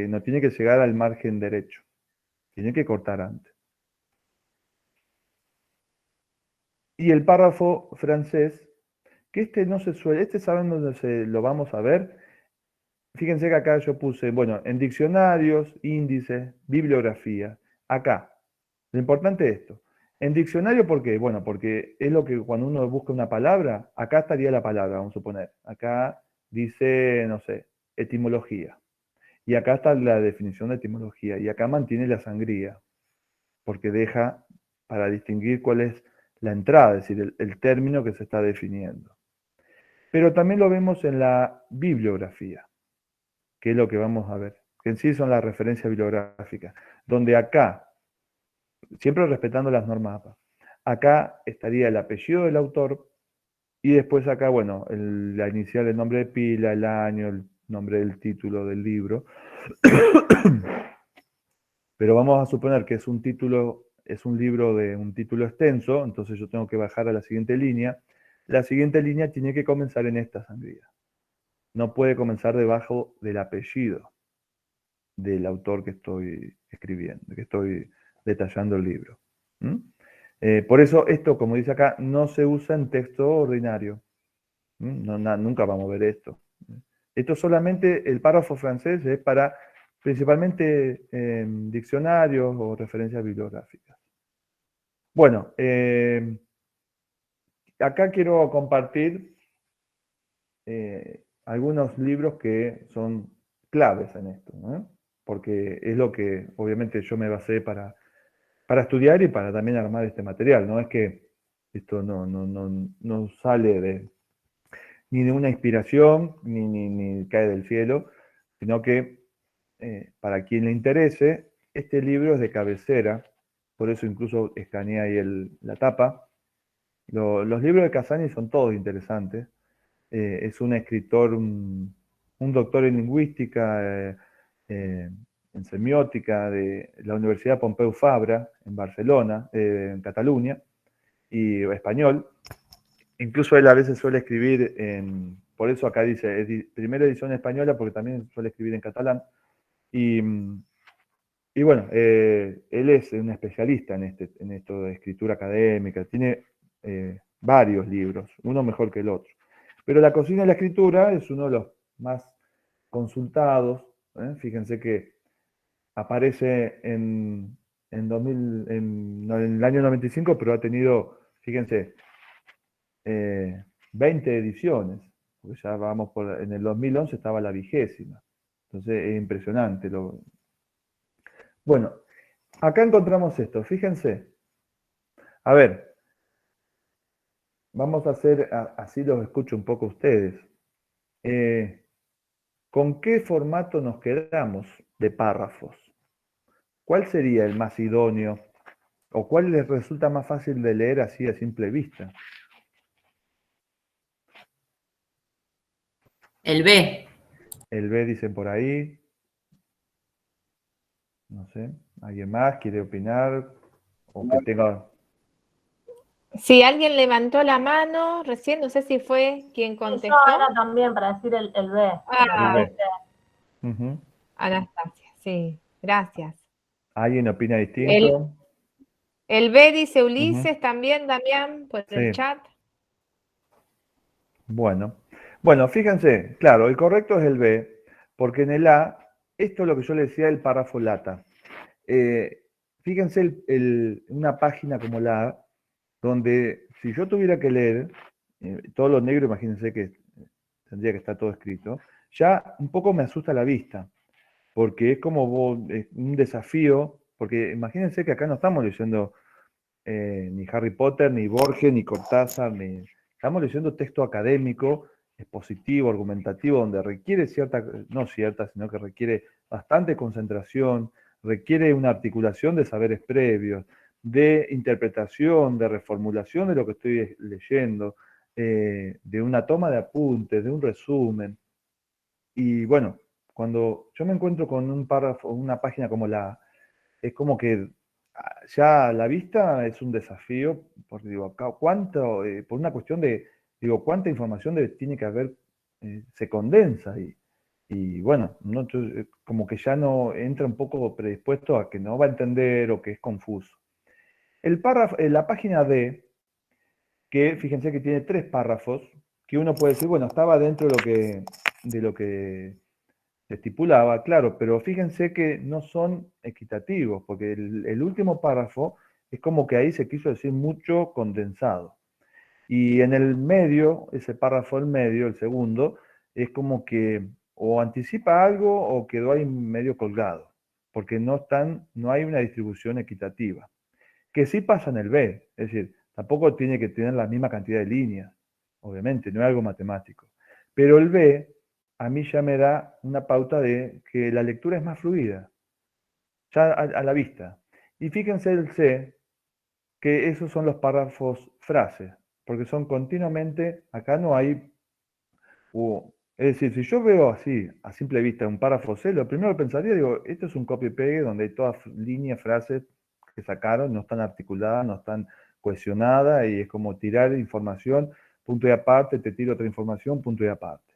no tiene que llegar al margen derecho, tiene que cortar antes. Y el párrafo francés, que este no se suele, este saben dónde lo vamos a ver. Fíjense que acá yo puse, bueno, en diccionarios, índices, bibliografía. Acá, lo importante es esto. En diccionario, ¿por qué? Bueno, porque es lo que cuando uno busca una palabra, acá estaría la palabra, vamos a suponer. Acá dice, no sé, etimología. Y acá está la definición de etimología. Y acá mantiene la sangría, porque deja para distinguir cuál es la entrada, es decir, el término que se está definiendo. Pero también lo vemos en la bibliografía, que es lo que vamos a ver, que en sí son las referencias bibliográficas, donde acá, siempre respetando las normas APA, acá estaría el apellido del autor y después acá, bueno, la inicial, el nombre de pila, el año, el nombre del título del libro. Pero vamos a suponer que es un libro de un título extenso, entonces yo tengo que bajar a la siguiente línea. La siguiente línea tiene que comenzar en esta sangría. No puede comenzar debajo del apellido del autor que estoy escribiendo, que estoy detallando el libro. Por eso esto, como dice acá, no se usa en texto ordinario. Nunca vamos a ver esto. Esto solamente, el párrafo francés es para principalmente diccionarios o referencias bibliográficas. Bueno, acá quiero compartir algunos libros que son claves en esto, ¿no? Porque es lo que obviamente yo me basé para estudiar y para también armar este material. No es que esto no sale ni de una inspiración, ni cae del cielo, sino que para quien le interese, este libro es de cabecera, por eso incluso escaneé ahí la tapa. Los libros de Casani son todos interesantes. Es un escritor, un doctor en lingüística, en semiótica de la Universidad Pompeu Fabra, en Barcelona, en Cataluña, y español. Incluso él a veces suele escribir por eso acá dice, primera edición española, porque también suele escribir en catalán. Y bueno, él es un especialista en esto de escritura académica, tiene varios libros, uno mejor que el otro. Pero La cocina y la escritura es uno de los más consultados. Fíjense que aparece en el año 95, pero ha tenido, fíjense, 20 ediciones, porque ya vamos en el 2011 estaba la 20ª. Entonces es impresionante. Bueno, acá encontramos esto, fíjense. A ver, vamos a hacer, así los escucho un poco ustedes. ¿Con qué formato nos quedamos de párrafos? ¿Cuál sería el más idóneo? ¿O cuál les resulta más fácil de leer así a simple vista? El B. El B dicen por ahí. No sé, ¿alguien más quiere opinar? O que tenga... Si alguien levantó la mano, recién no sé si fue quien contestó. Yo era también para decir el B. Ah, el B. Anastasia, sí, gracias. ¿Alguien opina distinto? El B dice Ulises también, Damián, por el chat. Bueno, fíjense, claro, el correcto es el B, porque en el A, esto es lo que yo le decía del párrafo lata. Fíjense una página como la A, donde si yo tuviera que leer todo lo negro, imagínense que tendría que estar todo escrito, ya un poco me asusta la vista, porque es como un desafío, porque imagínense que acá no estamos leyendo ni Harry Potter, ni Borges, ni Cortázar, estamos leyendo texto académico, expositivo, argumentativo, donde requiere sino que requiere bastante concentración, requiere una articulación de saberes previos, de interpretación, de reformulación de lo que estoy leyendo, de una toma de apuntes, de un resumen. Y bueno, cuando yo me encuentro con un párrafo, una página como es como que ya la vista es un desafío, porque digo, por una cuestión de, digo, cuánta información tiene que haber se condensa y bueno, ¿no? Entonces, como que ya no entra un poco predispuesto a que no va a entender o que es confuso. El párrafo, la página D, que fíjense que tiene 3 párrafos, que uno puede decir, bueno, estaba dentro de lo que se estipulaba, claro, pero fíjense que no son equitativos, porque el último párrafo es como que ahí se quiso decir mucho condensado. Y en el medio, ese párrafo en medio, el segundo, es como que o anticipa algo o quedó ahí medio colgado, porque no hay una distribución equitativa. Que sí pasa en el B, es decir, tampoco tiene que tener la misma cantidad de líneas, obviamente, no es algo matemático. Pero el B a mí ya me da una pauta de que la lectura es más fluida, ya a la vista. Y fíjense el C, que esos son los párrafos frases, porque son continuamente, acá no hay, es decir, si yo veo así, a simple vista, un párrafo C, lo primero que pensaría, digo, esto es un copy-pegue donde hay todas líneas, frases que sacaron, no están articuladas, no están cohesionadas, y es como tirar información, punto y aparte, te tiro otra información, punto y aparte.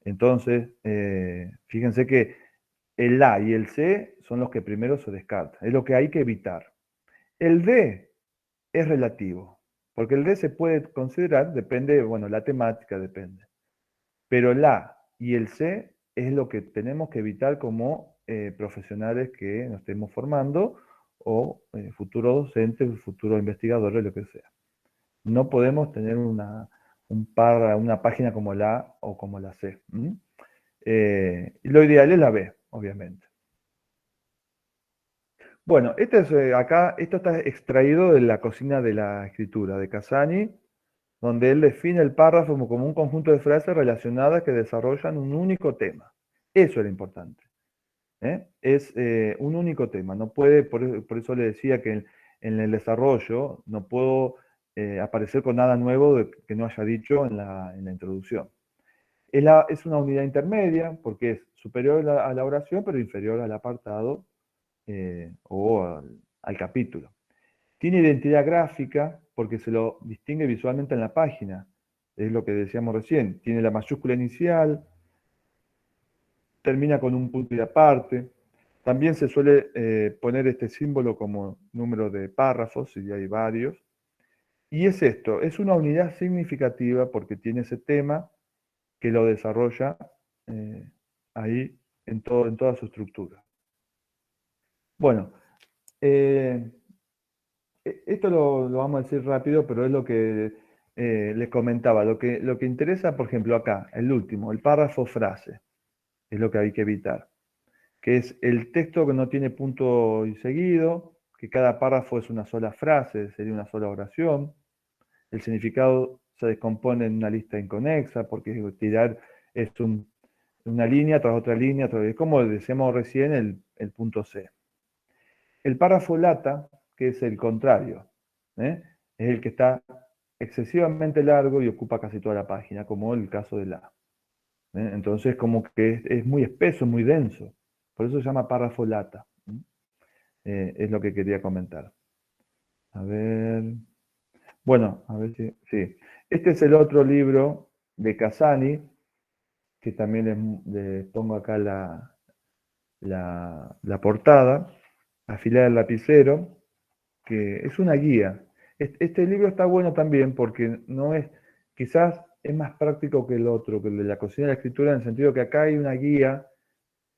Entonces, fíjense que el A y el C son los que primero se descartan, es lo que hay que evitar. El D es relativo, porque el D se puede considerar, depende, bueno, la temática depende, pero el A y el C es lo que tenemos que evitar como profesionales que nos estemos formando o futuros docentes, futuros investigadores, lo que sea. No podemos tener una página como la A o como la C. Lo ideal es la B, obviamente. Bueno, esto está extraído de la cocina de la escritura de Casani, donde él define el párrafo como un conjunto de frases relacionadas que desarrollan un único tema. Eso es lo importante. Es un único tema. No puede, por eso le decía que en el desarrollo no puedo aparecer con nada nuevo que no haya dicho en la introducción. Es una unidad intermedia porque es superior a la oración, pero inferior al apartado o al capítulo. Tiene identidad gráfica porque se lo distingue visualmente en la página. Es lo que decíamos recién. Tiene la mayúscula inicial, termina con un punto y aparte. También se suele poner este símbolo como número de párrafos, si hay varios. Y es esto, es una unidad significativa porque tiene ese tema que lo desarrolla ahí en toda su estructura. Bueno, esto lo vamos a decir rápido, pero es lo que les comentaba. Lo que interesa, por ejemplo, acá, el último, el párrafo frase, es lo que hay que evitar, que es el texto que no tiene punto y seguido, que cada párrafo es una sola frase, sería una sola oración. El significado se descompone en una lista inconexa, porque tirar es una línea tras otra línea, como decíamos recién, el punto C. El párrafo lata, que es el contrario, es el que está excesivamente largo y ocupa casi toda la página, como el caso de la. Entonces, como que es muy espeso, muy denso. Por eso se llama párrafo lata. Es lo que quería comentar. A ver. Bueno, a ver si. Sí. Este es el otro libro de Casani, que también les pongo acá la portada, Afilar el lapicero, que es una guía. Este libro está bueno también porque no es, quizás es más práctico que el otro, que el de la cocina de la escritura, en el sentido que acá hay una guía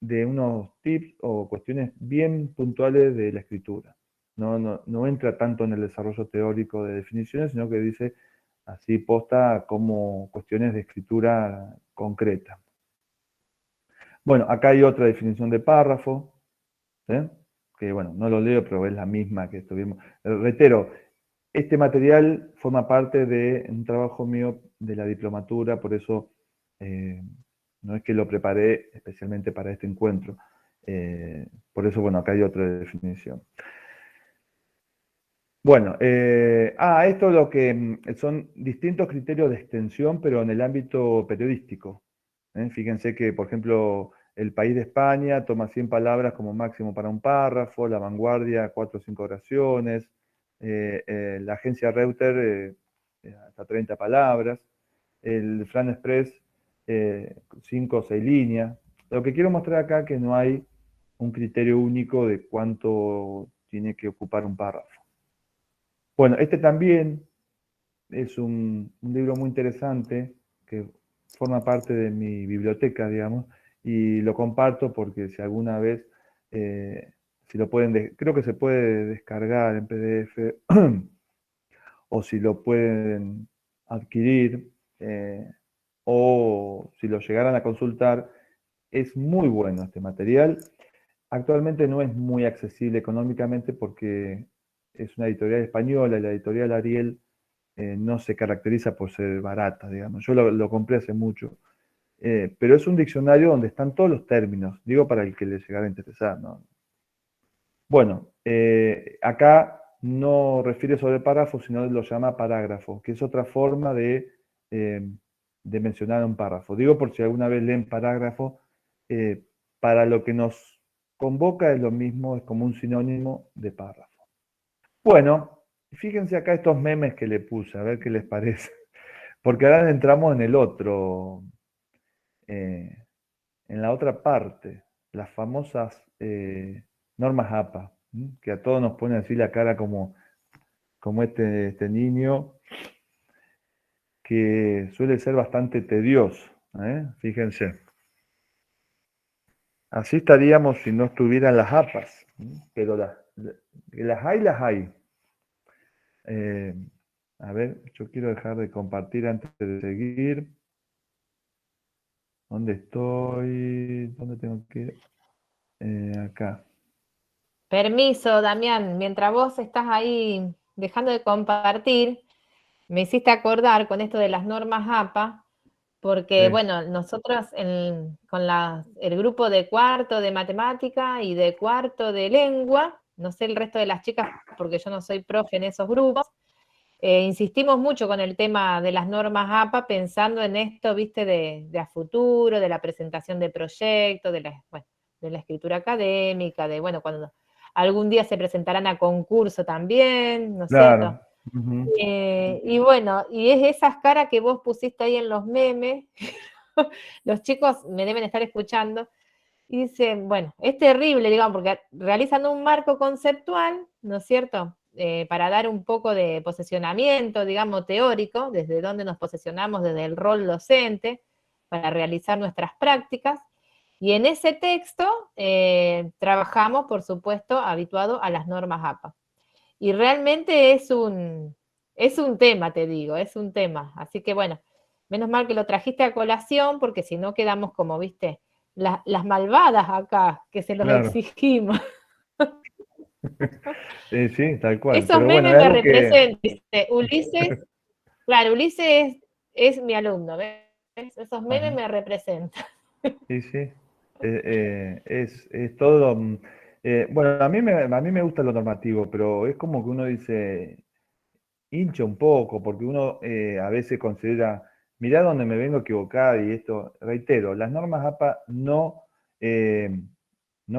de unos tips o cuestiones bien puntuales de la escritura. No entra tanto en el desarrollo teórico de definiciones, sino que dice así posta como cuestiones de escritura concreta. Bueno, acá hay otra definición de párrafo, que bueno, no lo leo, pero es la misma que estuvimos. Reitero, este material forma parte de un trabajo mío de la diplomatura, por eso no es que lo preparé especialmente para este encuentro. Por eso, bueno, acá hay otra definición. Bueno, esto es lo que son distintos criterios de extensión, pero en el ámbito periodístico. Fíjense que, por ejemplo, El País de España toma 100 palabras como máximo para un párrafo, La Vanguardia 4 o 5 oraciones, la agencia Reuters hasta 30 palabras, el Fran Express 5 o 6 líneas. Lo que quiero mostrar acá es que no hay un criterio único de cuánto tiene que ocupar un párrafo. Bueno, este también es un libro muy interesante que forma parte de mi biblioteca, digamos, y lo comparto porque si alguna vez, si lo pueden, creo que se puede descargar en PDF o si lo pueden adquirir o si lo llegaran a consultar, es muy bueno este material. Actualmente no es muy accesible económicamente porque es una editorial española y la editorial Ariel no se caracteriza por ser barata, digamos. Yo lo compré hace mucho, pero es un diccionario donde están todos los términos, digo para el que le llegara a interesar, ¿no? Bueno, acá no refiere sobre párrafo, sino lo llama parágrafo, que es otra forma de mencionar un párrafo. Digo por si alguna vez leen parágrafo, para lo que nos convoca es lo mismo, es como un sinónimo de párrafo. Bueno, fíjense acá estos memes que le puse, a ver qué les parece. Porque ahora entramos en el otro, en la otra parte, las famosas normas APA, que a todos nos pone así la cara como este niño, que suele ser bastante tedioso. Fíjense. Así estaríamos si no estuvieran las APAs, pero las hay. A ver, yo quiero dejar de compartir antes de seguir. ¿Dónde estoy? ¿Dónde tengo que ir? Acá. Permiso, Damián, mientras vos estás ahí dejando de compartir, me hiciste acordar con esto de las normas APA, porque Sí. bueno, nosotros con el grupo de cuarto de matemática y de cuarto de lengua, no sé el resto de las chicas porque yo no soy profe en esos grupos, insistimos mucho con el tema de las normas APA pensando en esto, viste, de a futuro, de la presentación de proyectos, de la escritura académica, de, bueno, cuando algún día se presentarán a concurso también, ¿no es cierto? Claro. Ujú. Y bueno, y es esas caras que vos pusiste ahí en los memes, los chicos me deben estar escuchando, y dicen, bueno, es terrible, digamos, porque realizan un marco conceptual, ¿no es cierto? Para dar un poco de posicionamiento, digamos, teórico, desde dónde nos posicionamos, desde el rol docente, para realizar nuestras prácticas. Y en ese texto trabajamos, por supuesto, habituado a las normas APA. Y realmente es un tema, te digo, es un tema. Así que bueno, menos mal que lo trajiste a colación, porque si no quedamos como, viste, las malvadas acá, que se los Claro. exigimos. Sí, tal cual. Esos Pero bueno, memes es me algo que... representan. Ulises, claro, Ulises es mi alumno, ¿ves? Esos memes Ajá. me representan. Sí, sí. Es todo... bueno, a mí me gusta lo normativo, pero es como que uno dice, hincha un poco, porque uno a veces considera, mirá dónde me vengo a equivocar y esto, reitero, las normas APA no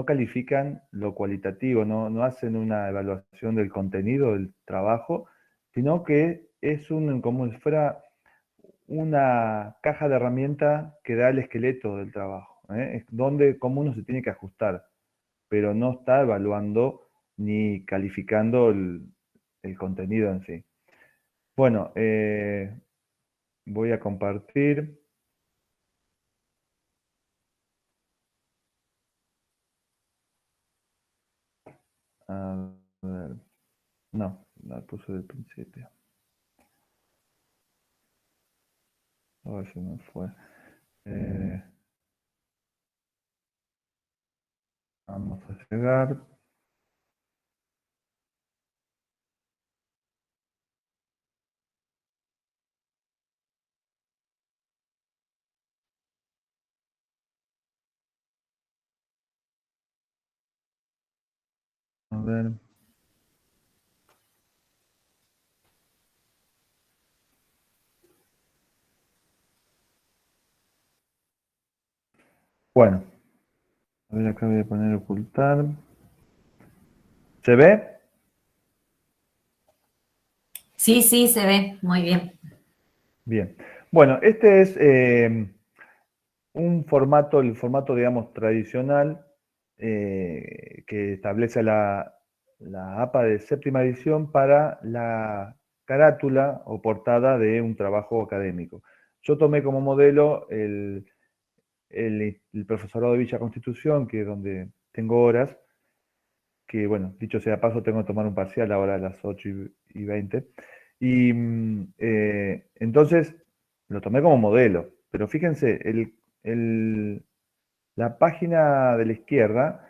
califican lo cualitativo, no hacen una evaluación del contenido del trabajo, sino que es como si fuera una caja de herramientas que da el esqueleto del trabajo, es donde cómo uno se tiene que ajustar, pero no está evaluando ni calificando el contenido en sí. Bueno, voy a compartir. A ver, no, la puse del principio. A ver si me fue. Eh, Vamos a llegar. A ver. Bueno, a ver, acá voy a poner ocultar. ¿Se ve? Sí, sí, se ve muy bien. Bien. Bueno, este es un formato, el formato, digamos, tradicional que establece la APA de séptima edición para la carátula o portada de un trabajo académico. Yo tomé como modelo el profesorado de Villa Constitución, que es donde tengo horas, que bueno, dicho sea de paso, tengo que tomar un parcial ahora a las 8:20. Y entonces lo tomé como modelo, pero fíjense, la página de la izquierda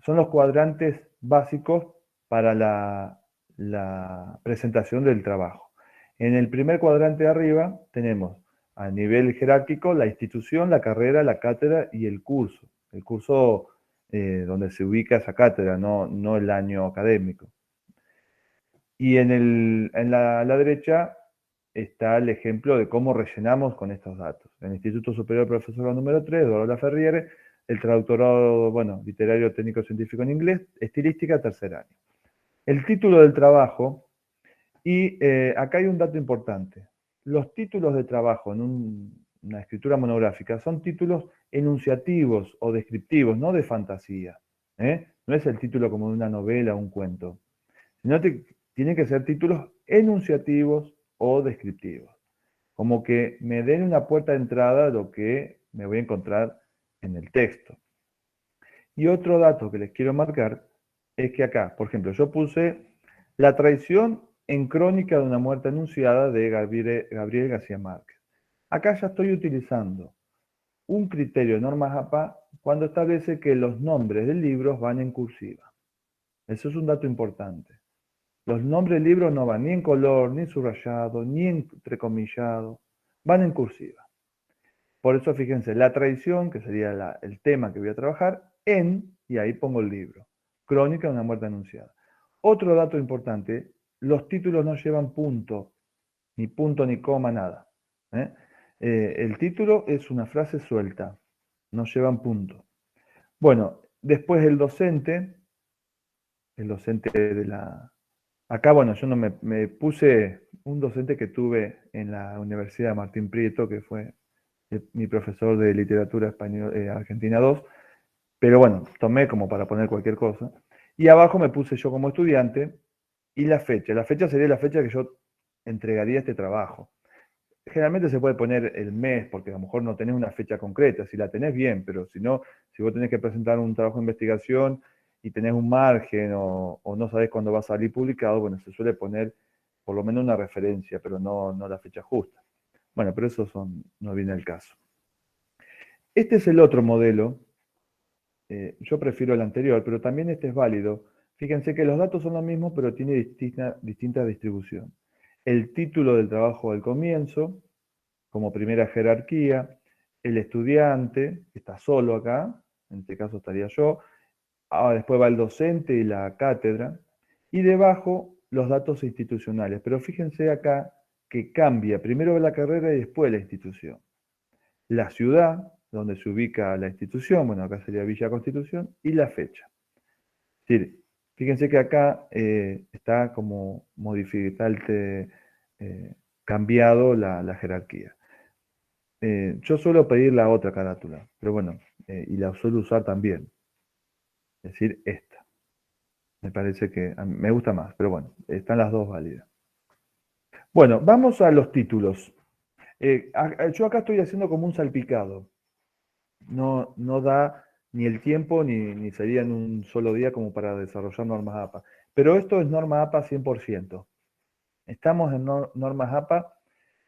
son los cuadrantes básicos para la presentación del trabajo. En el primer cuadrante de arriba tenemos a nivel jerárquico la institución, la carrera, la cátedra y el curso. El curso donde se ubica esa cátedra, no el año académico. Y en la derecha está el ejemplo de cómo rellenamos con estos datos. En el Instituto Superior de Profesorado número 3, Eduardo Laferriere, el traductorado, bueno, literario técnico científico en inglés, estilística, tercer año. El título del trabajo, y acá hay un dato importante. Los títulos de trabajo en una escritura monográfica son títulos enunciativos o descriptivos, no de fantasía. No es el título como de una novela o un cuento, sino tienen que ser títulos enunciativos o descriptivos. Como que me den una puerta de entrada a lo que me voy a encontrar en el texto. Y otro dato que les quiero marcar es que acá, por ejemplo, yo puse la traición en crónica de una muerte anunciada de Gabriel García Márquez. Acá ya estoy utilizando un criterio de normas APA cuando establece que los nombres del libro van en cursiva. Eso es un dato importante. Los nombres del libro no van ni en color, ni subrayado, ni entrecomillado, van en cursiva. Por eso fíjense, la traición, que sería el tema que voy a trabajar, y ahí pongo el libro. Crónica de una muerte anunciada. Otro dato importante, los títulos no llevan punto ni coma, nada. El título es una frase suelta, no llevan punto. Bueno, después el docente de la... Acá, bueno, yo no me puse un docente que tuve en la Universidad Martín Prieto, que fue mi profesor de literatura español, Argentina 2, pero bueno, tomé como para poner cualquier cosa. Y abajo me puse yo como estudiante y la fecha. La fecha sería la fecha que yo entregaría este trabajo. Generalmente se puede poner el mes, porque a lo mejor no tenés una fecha concreta. Si la tenés, bien, pero si no, si vos tenés que presentar un trabajo de investigación y tenés un margen o no sabés cuándo va a salir publicado, bueno, se suele poner por lo menos una referencia, pero no la fecha justa. Bueno, pero eso no viene al caso. Este es el otro modelo. Yo prefiero el anterior, pero también este es válido. Fíjense que los datos son los mismos, pero tiene distinta distribución. El título del trabajo al comienzo, como primera jerarquía, el estudiante, que está solo acá, en este caso estaría yo, después va el docente y la cátedra, y debajo los datos institucionales. Pero fíjense acá que cambia, primero la carrera y después la institución. La ciudad, donde se ubica la institución, bueno, acá sería Villa Constitución, y la fecha. Es decir, fíjense que acá está como cambiado la jerarquía. Yo suelo pedir la otra carátula, pero bueno, y la suelo usar también. Es decir, esta. Me parece que me gusta más, pero bueno, están las dos válidas. Bueno, vamos a los títulos. Yo acá estoy haciendo como un salpicado. No da ni el tiempo ni sería en un solo día como para desarrollar normas APA. Pero esto es norma APA 100%. Estamos en normas APA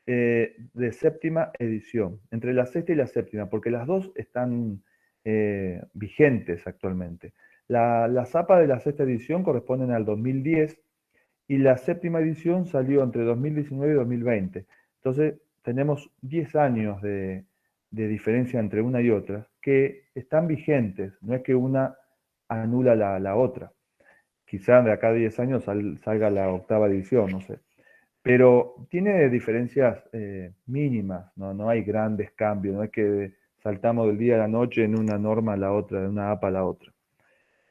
de séptima edición, entre la sexta y la séptima, porque las dos están vigentes actualmente. Las APA de la sexta edición corresponden al 2010 y la séptima edición salió entre 2019 y 2020. Entonces tenemos 10 años de diferencia entre una y otra que están vigentes, no es que una anula la otra. Quizá de acá a 10 años salga la octava edición, no sé. Pero tiene diferencias mínimas, ¿no? hay grandes cambios, no es que saltamos del día a la noche en una norma a la otra, de una APA a la otra.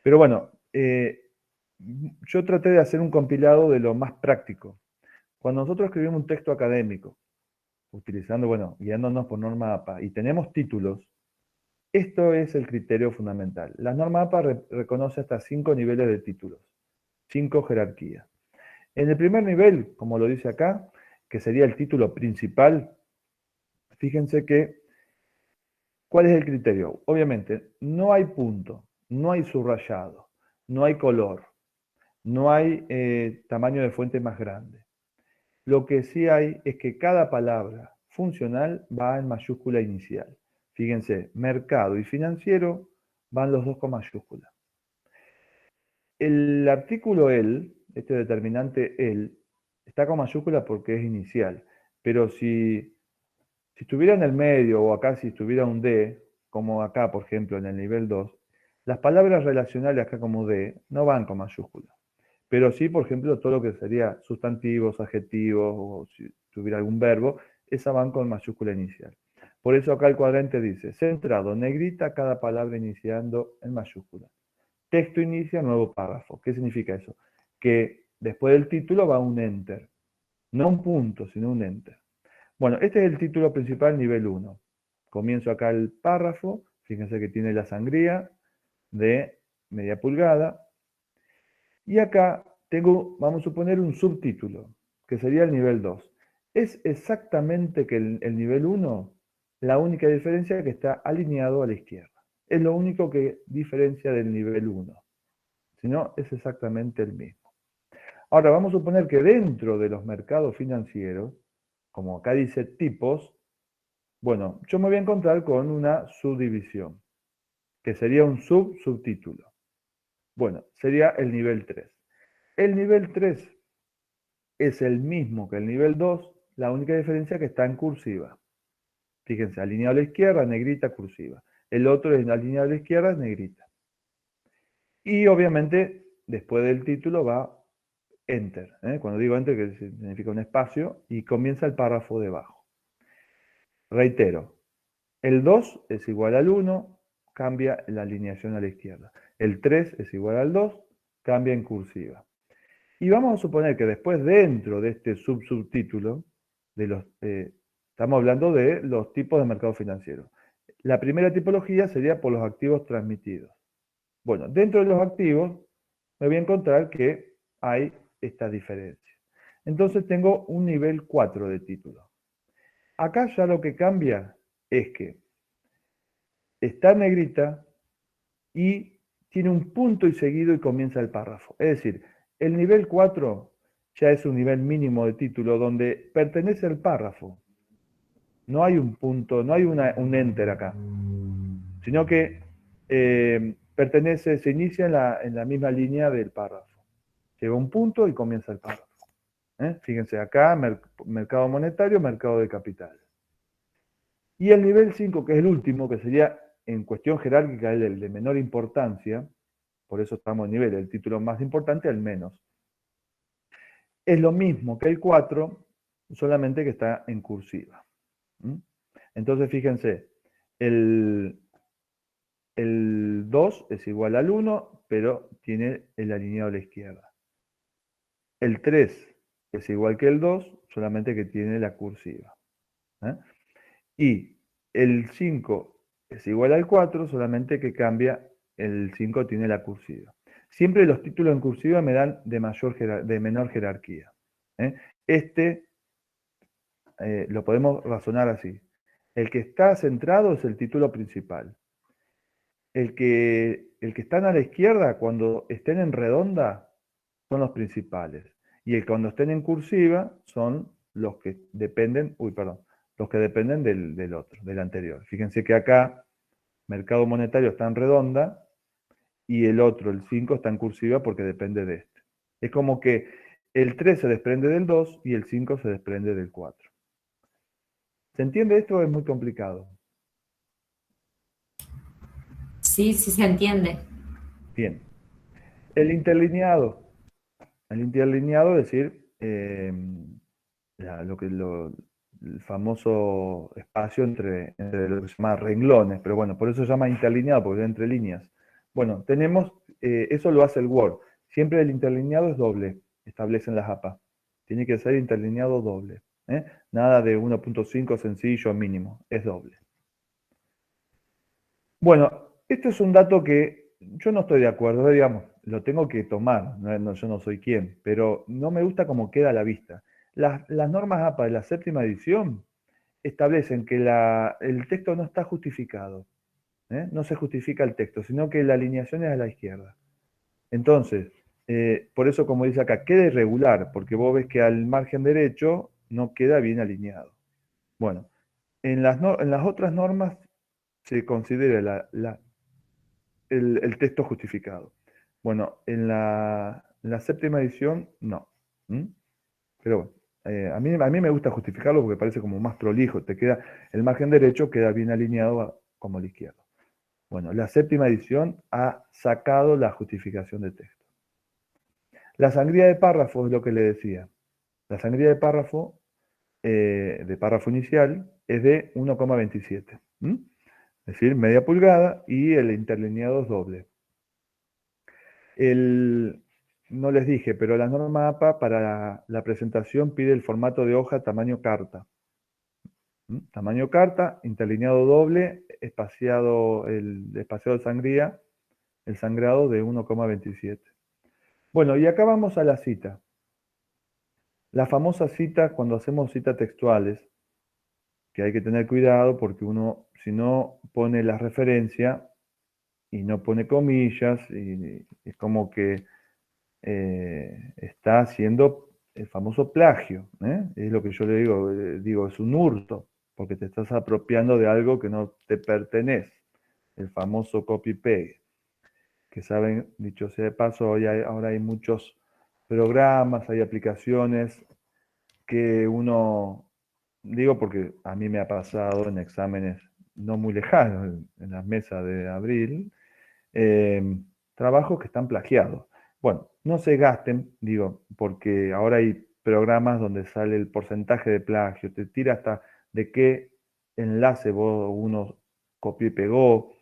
Pero bueno, yo traté de hacer un compilado de lo más práctico. Cuando nosotros escribimos un texto académico, utilizando, bueno, guiándonos por norma APA, y tenemos títulos, Esto es el criterio fundamental. La norma APA reconoce hasta 5 niveles de títulos, 5 jerarquías. En el primer nivel, como lo dice acá, que sería el título principal, fíjense que, ¿cuál es el criterio? Obviamente, no hay punto, no hay subrayado, no hay color, no hay tamaño de fuente más grande. Lo que sí hay es que cada palabra funcional va en mayúscula inicial. Fíjense, mercado y financiero van los dos con mayúscula. El artículo el, este determinante el, está con mayúscula porque es inicial. Pero si estuviera en el medio o acá si estuviera un D, como acá por ejemplo en el nivel 2, las palabras relacionales acá como D no van con mayúscula. Pero sí, por ejemplo, todo lo que sería sustantivos, adjetivos, o si tuviera algún verbo, esa van con mayúscula inicial. Por eso acá el cuadrante dice, centrado, negrita, cada palabra iniciando en mayúscula. Texto inicia nuevo párrafo. ¿Qué significa eso? Que después del título va un enter. No un punto, sino un enter. Bueno, este es el título principal nivel 1. Comienzo acá el párrafo. Fíjense que tiene la sangría de media pulgada. Y acá tengo, vamos a suponer, un subtítulo, que sería el nivel 2. Es exactamente que el nivel 1, la única diferencia es que está alineado a la izquierda. Es lo único que diferencia del nivel 1. Si no, es exactamente el mismo. Ahora, vamos a suponer que dentro de los mercados financieros, como acá dice tipos, bueno, yo me voy a encontrar con una subdivisión, que sería un subtítulo. Bueno, sería el nivel 3. El nivel 3 es el mismo que el nivel 2, la única diferencia es que está en cursiva. Fíjense, alineado a la izquierda, negrita, cursiva. El otro es alineado a la izquierda, negrita. Y obviamente, después del título va enter. Cuando digo enter, que significa un espacio, y comienza el párrafo debajo. Reitero, el 2 es igual al 1, cambia la alineación a la izquierda. El 3 es igual al 2, cambia en cursiva. Y vamos a suponer que después, dentro de este subtítulo, estamos hablando de los tipos de mercado financiero. La primera tipología sería por los activos transmitidos. Bueno, dentro de los activos me voy a encontrar que hay esta diferencia. Entonces tengo un nivel 4 de título. Acá ya lo que cambia es que está negrita y tiene un punto y seguido y comienza el párrafo. Es decir, el nivel 4 ya es un nivel mínimo de título donde pertenece al párrafo. No hay un punto, no hay un enter acá, sino que se inicia en la misma línea del párrafo. Llega un punto y comienza el párrafo. Fíjense acá, mercado monetario, mercado de capital. Y el nivel 5, que es el último, que sería en cuestión jerárquica el de menor importancia, por eso estamos en nivel, el título más importante al menos. Es lo mismo que el 4, solamente que está en cursiva. Entonces, fíjense, el 2 es igual al 1, pero tiene el alineado a la izquierda. El 3 es igual que el 2, solamente que tiene la cursiva. Y el 5 es igual al 4, solamente que cambia, el 5 tiene la cursiva. Siempre los títulos en cursiva me dan de menor jerarquía. Lo podemos razonar así. El que está centrado es el título principal. El que están a la izquierda, cuando estén en redonda, son los principales. Y cuando estén en cursiva, son los que dependen, los que dependen del otro, del anterior. Fíjense que acá, mercado monetario está en redonda, y el otro, el 5, está en cursiva porque depende de este. Es como que el 3 se desprende del 2 y el 5 se desprende del 4. ¿Se entiende esto o es muy complicado? Sí, sí se entiende. Bien. El interlineado. El interlineado es decir, el famoso espacio entre lo que se llama renglones, pero bueno, por eso se llama interlineado, porque es entre líneas. Bueno, tenemos, eso lo hace el Word. Siempre el interlineado es doble, establecen las APA. Tiene que ser interlineado doble. Nada de 1.5 sencillo mínimo, es doble. Bueno, esto es un dato que yo no estoy de acuerdo, digamos, lo tengo que tomar, yo no soy quien, pero no me gusta cómo queda a la vista. Las normas APA de la séptima edición establecen que el texto no está justificado, ¿eh? No se justifica el texto, sino que la alineación es a la izquierda. Entonces, por eso, como dice acá, queda irregular, porque vos ves que al margen derecho no queda bien alineado. Bueno, en las otras normas se considera el texto justificado. Bueno, en la séptima edición, no. ¿Mm? Pero bueno, a mí me gusta justificarlo porque parece como más prolijo. Te queda, el margen derecho queda bien alineado como el izquierdo. Bueno, la séptima edición ha sacado la justificación de texto. La sangría de párrafo es lo que le decía. La sangría de párrafo inicial, es de 1,27. Es decir, media pulgada, y el interlineado es doble. No les dije, pero la norma APA para la presentación pide el formato de hoja tamaño carta. Tamaño carta, interlineado doble, el espaciado de sangría, el sangrado de 1,27. Bueno, y acá vamos a la cita. La famosa cita, cuando hacemos citas textuales, que hay que tener cuidado porque uno, si no pone la referencia y no pone comillas, y es como que está haciendo el famoso plagio, ¿eh? Es lo que yo le digo, es un hurto, porque te estás apropiando de algo que no te pertenece, el famoso copy-paste, que saben, dicho sea de paso, ahora hay muchos programas, hay aplicaciones que uno, digo porque a mí me ha pasado en exámenes no muy lejanos, en las mesas de abril, trabajos que están plagiados. Bueno, no se gasten, digo, porque ahora hay programas donde sale el porcentaje de plagio, te tira hasta de qué enlace uno copió y pegó.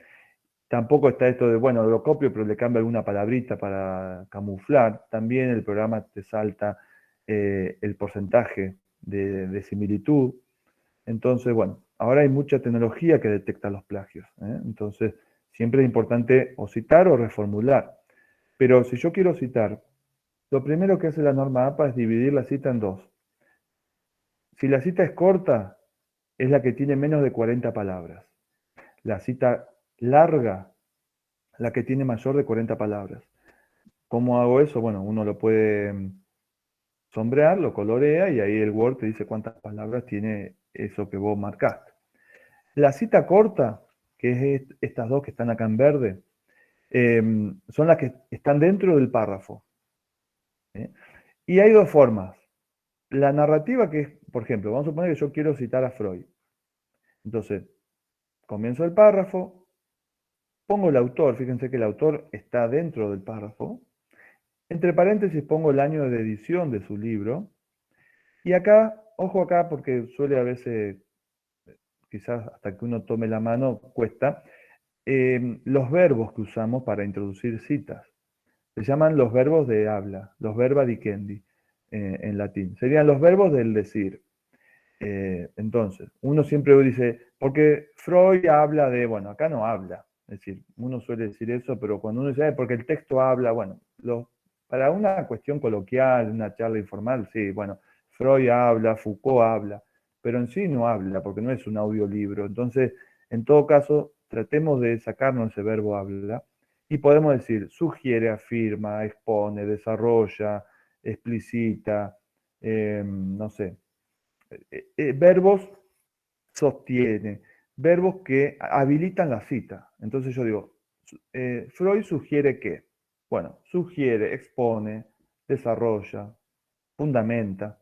Tampoco está esto de, bueno, lo copio, pero le cambio alguna palabrita para camuflar. También el programa te salta el porcentaje de similitud. Entonces, bueno, ahora hay mucha tecnología que detecta los plagios, ¿eh? Entonces, siempre es importante o citar o reformular. Pero si yo quiero citar, lo primero que hace la norma APA es dividir la cita en dos. Si la cita es corta, es la que tiene menos de 40 palabras. La cita larga, la que tiene mayor de 40 palabras. ¿Cómo hago eso? Bueno, uno lo puede sombrear, lo colorea y ahí el Word te dice cuántas palabras tiene eso que vos marcaste. La cita corta, que es estas dos que están acá en verde, son las que están dentro del párrafo. ¿Eh? Y hay dos formas. La narrativa, que es, por ejemplo, vamos a suponer que yo quiero citar a Freud. Entonces, comienzo el párrafo, pongo el autor, fíjense que el autor está dentro del párrafo. Entre paréntesis pongo el año de edición de su libro. Y acá, ojo acá, porque suele a veces, quizás hasta que uno tome la mano, cuesta, los verbos que usamos para introducir citas. Se llaman los verbos de habla, los verba dicendi en latín. Serían los verbos del decir. Entonces, uno siempre dice, porque Freud habla de, bueno, acá no habla. Es decir, uno suele decir eso, pero cuando uno dice, porque el texto habla, bueno, para una cuestión coloquial, una charla informal, sí, bueno, Freud habla, Foucault habla, pero en sí no habla, porque no es un audiolibro. Entonces, en todo caso, tratemos de sacarnos ese verbo habla y podemos decir, sugiere, afirma, expone, desarrolla, explicita, no sé, verbos sostiene, verbos que habilitan la cita. Entonces yo digo, Freud sugiere que, bueno, sugiere, expone, desarrolla, fundamenta.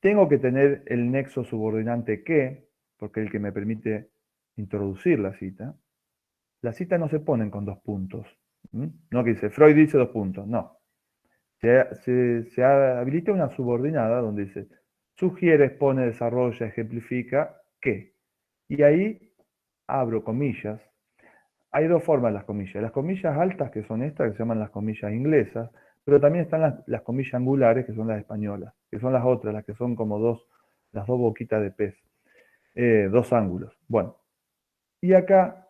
Tengo que tener el nexo subordinante que, porque es el que me permite introducir la cita. Las citas no se ponen con dos puntos. No que dice, Freud dice dos puntos, no. Se habilita una subordinada donde dice, sugiere, expone, desarrolla, ejemplifica, ¿qué? Y ahí abro comillas. Hay dos formas las comillas. Las comillas altas, que son estas, que se llaman las comillas inglesas, pero también están las comillas angulares, que son las españolas, que son las otras, las que son como las dos boquitas de pez, dos ángulos. Bueno, y acá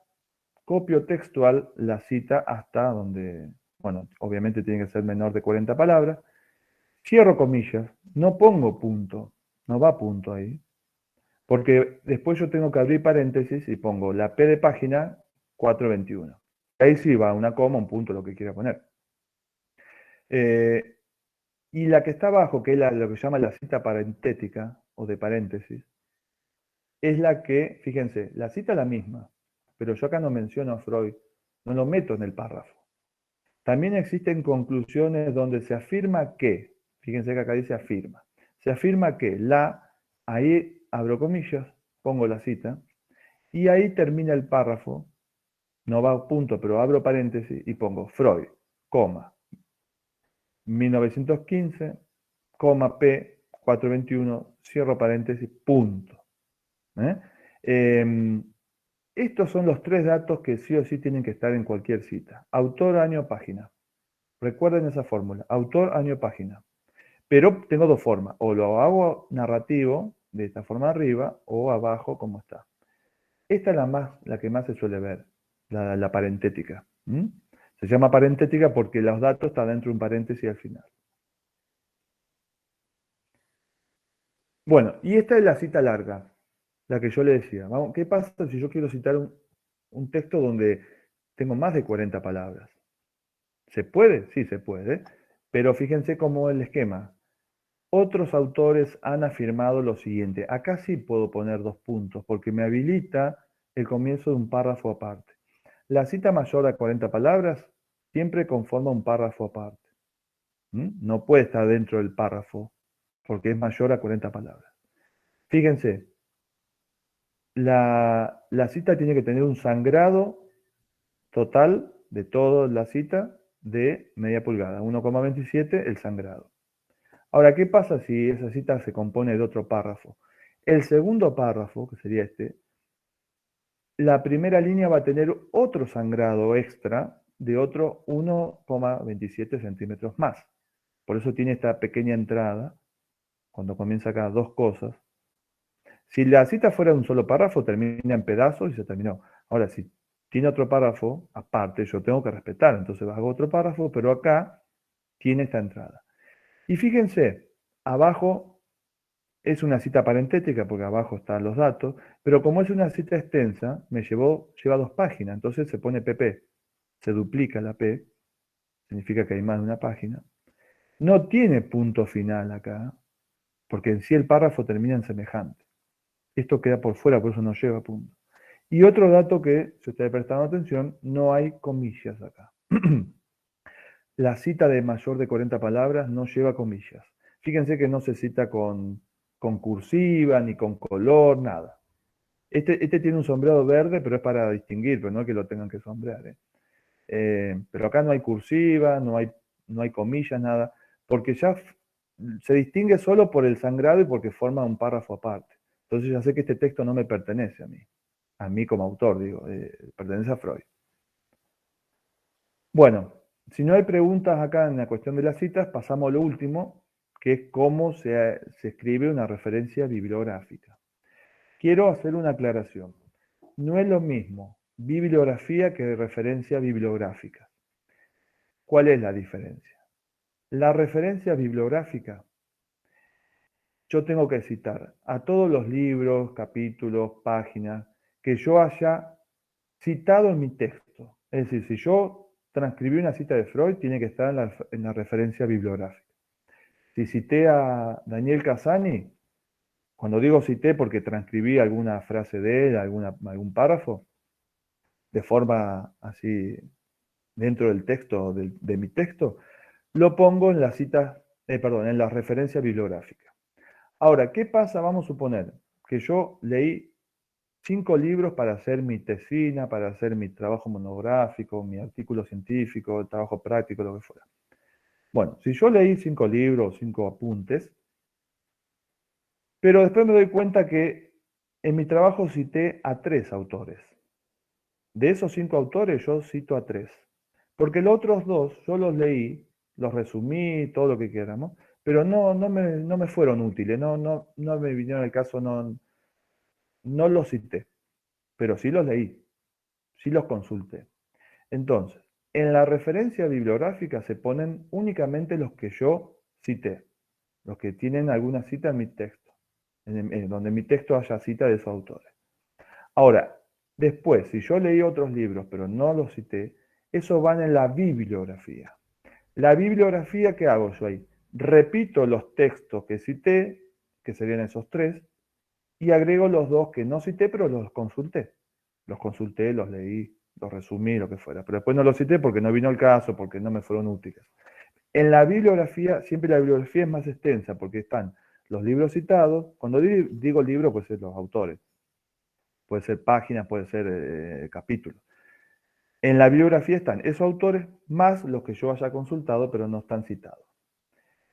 copio textual la cita hasta donde, bueno, obviamente tiene que ser menor de 40 palabras, cierro comillas, no pongo punto, no va punto ahí, porque después yo tengo que abrir paréntesis y pongo la P de página 421. Ahí sí va una coma, un punto, lo que quiera poner. Y la que está abajo, que es lo que se llama la cita parentética o de paréntesis, es la que, fíjense, la cita es la misma, pero yo acá no menciono a Freud, no lo meto en el párrafo. También existen conclusiones donde se afirma que, fíjense que acá dice afirma, se afirma que ahí abro comillas, pongo la cita, y ahí termina el párrafo, no va a punto, pero abro paréntesis y pongo Freud, coma, 1915, coma P, 421, cierro paréntesis, punto. Estos son los 3 datos que sí o sí tienen que estar en cualquier cita. Autor, año, página. Recuerden esa fórmula. Autor, año, página. Pero tengo 2 formas. O lo hago narrativo, de esta forma arriba, o abajo, como está. Esta es la que más se suele ver, la parentética. Se llama parentética porque los datos están dentro de un paréntesis al final. Bueno, y esta es la cita larga, la que yo le decía. Vamos, ¿qué pasa si yo quiero citar un texto donde tengo más de 40 palabras? ¿Se puede? Sí, se puede. Pero fíjense cómo es el esquema. Otros autores han afirmado lo siguiente. Acá sí puedo poner 2 puntos, porque me habilita el comienzo de un párrafo aparte. La cita mayor a 40 palabras siempre conforma un párrafo aparte. No puede estar dentro del párrafo, porque es mayor a 40 palabras. Fíjense, la cita tiene que tener un sangrado total de toda la cita de media pulgada, 1,27 el sangrado. Ahora, ¿qué pasa si esa cita se compone de otro párrafo? El segundo párrafo, que sería este, la primera línea va a tener otro sangrado extra de otro 1,27 centímetros más. Por eso tiene esta pequeña entrada, cuando comienza acá 2 cosas. Si la cita fuera de un solo párrafo, termina en pedazos y se terminó. Ahora, si tiene otro párrafo aparte, yo tengo que respetar, entonces hago otro párrafo, pero acá tiene esta entrada. Y fíjense, abajo es una cita parentética, porque abajo están los datos, pero como es una cita extensa, lleva 2 páginas, entonces se pone PP, se duplica la P, significa que hay más de una página. No tiene punto final acá, porque en sí el párrafo termina en semejante. Esto queda por fuera, por eso no lleva punto. Y otro dato que, si ustedes prestan atención, no hay comillas acá. La cita de mayor de 40 palabras no lleva comillas. Fíjense que no se cita con cursiva, ni con color, nada. Este tiene un sombreado verde, pero es para distinguir, pero no es que lo tengan que sombrear. Pero acá no hay cursiva, no hay comillas, nada, porque ya se distingue solo por el sangrado y porque forma un párrafo aparte. Entonces ya sé que este texto no me pertenece a mí como autor, digo, pertenece a Freud. Bueno, si no hay preguntas acá en la cuestión de las citas, pasamos a lo último, que es cómo se escribe una referencia bibliográfica. Quiero hacer una aclaración. No es lo mismo bibliografía que referencia bibliográfica. ¿Cuál es la diferencia? La referencia bibliográfica, yo tengo que citar a todos los libros, capítulos, páginas que yo haya citado en mi texto. Es decir, si yo transcribí una cita de Freud, tiene que estar en la referencia bibliográfica. Si cité a Daniel Casani, cuando digo cité porque transcribí alguna frase de él, algún párrafo, de forma así dentro del texto, de mi texto, lo pongo en la cita, en la referencia bibliográfica. Ahora, ¿qué pasa? Vamos a suponer que yo leí 5 libros para hacer mi tesina, para hacer mi trabajo monográfico, mi artículo científico, el trabajo práctico, lo que fuera. Bueno, si yo leí 5 libros, 5 apuntes, pero después me doy cuenta que en mi trabajo cité a 3 autores. De esos 5 autores yo cito a 3. Porque los otros 2 yo los leí, los resumí, todo lo que queramos, pero no me fueron útiles, no me vinieron al caso, no los cité, pero sí los leí. sí los consulté. Entonces, en la referencia bibliográfica se ponen únicamente los que yo cité, los que tienen alguna cita en mi texto, donde en mi texto haya cita de esos autores. Ahora, después, si yo leí otros libros pero no los cité, esos van en la bibliografía. La bibliografía, ¿qué hago yo ahí? Repito los textos que cité, que serían esos 3, y agrego los 2 que no cité, pero los consulté. Los consulté, los leí, los resumí, lo que fuera. Pero después no los cité porque no vino el caso, porque no me fueron útiles. En la bibliografía, siempre la bibliografía es más extensa, porque están los libros citados. Cuando digo libro, puede ser los autores. Puede ser páginas, puede ser capítulos. En la bibliografía están esos autores más los que yo haya consultado, pero no están citados.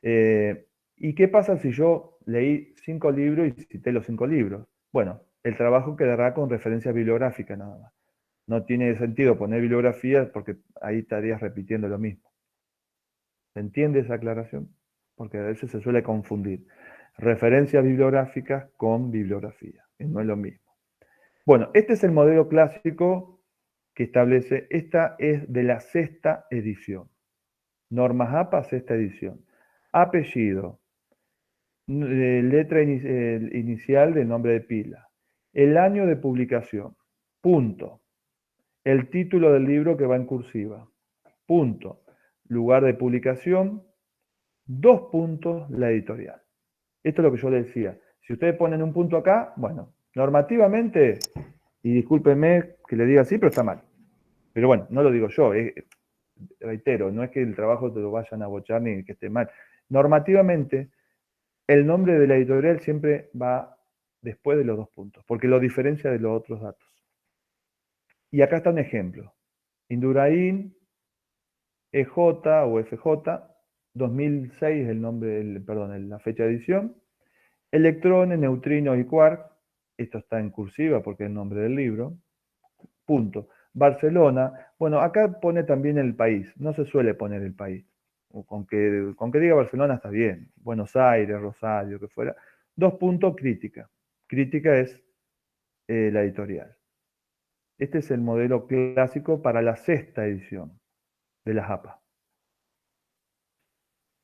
¿Y qué pasa si yo leí 5 libros y cité los 5 libros? Bueno, el trabajo quedará con referencia bibliográfica nada más. No tiene sentido poner bibliografía porque ahí estarías repitiendo lo mismo. ¿Se entiende esa aclaración? Porque a veces se suele confundir referencias bibliográficas con bibliografía, y no es lo mismo. Bueno, este es el modelo clásico que establece, esta es de la 6ª edición. Normas APA, 6ª edición. Apellido, letra inicial de nombre de pila, el año de publicación, punto, el título del libro que va en cursiva, punto, lugar de publicación, 2 puntos, la editorial. Esto es lo que yo le decía. Si ustedes ponen un punto acá, bueno, normativamente, y discúlpenme que le diga así, pero está mal. Pero bueno, no lo digo yo, reitero, no es que el trabajo te lo vayan a bochar ni que esté mal. Normativamente, el nombre de la editorial siempre va después de los 2 puntos, porque lo diferencia de los otros datos. Y acá está un ejemplo. Indurain, EJ o FJ, 2006 es el nombre, la fecha de edición. Electrones, neutrinos y quark, esto está en cursiva porque es el nombre del libro. Punto. Barcelona, bueno, acá pone también el país, no se suele poner el país. Con que diga Barcelona está bien. Buenos Aires, Rosario, que fuera. 2 puntos, crítica. Crítica es la editorial. Este es el modelo clásico para la 6ª edición de las APA.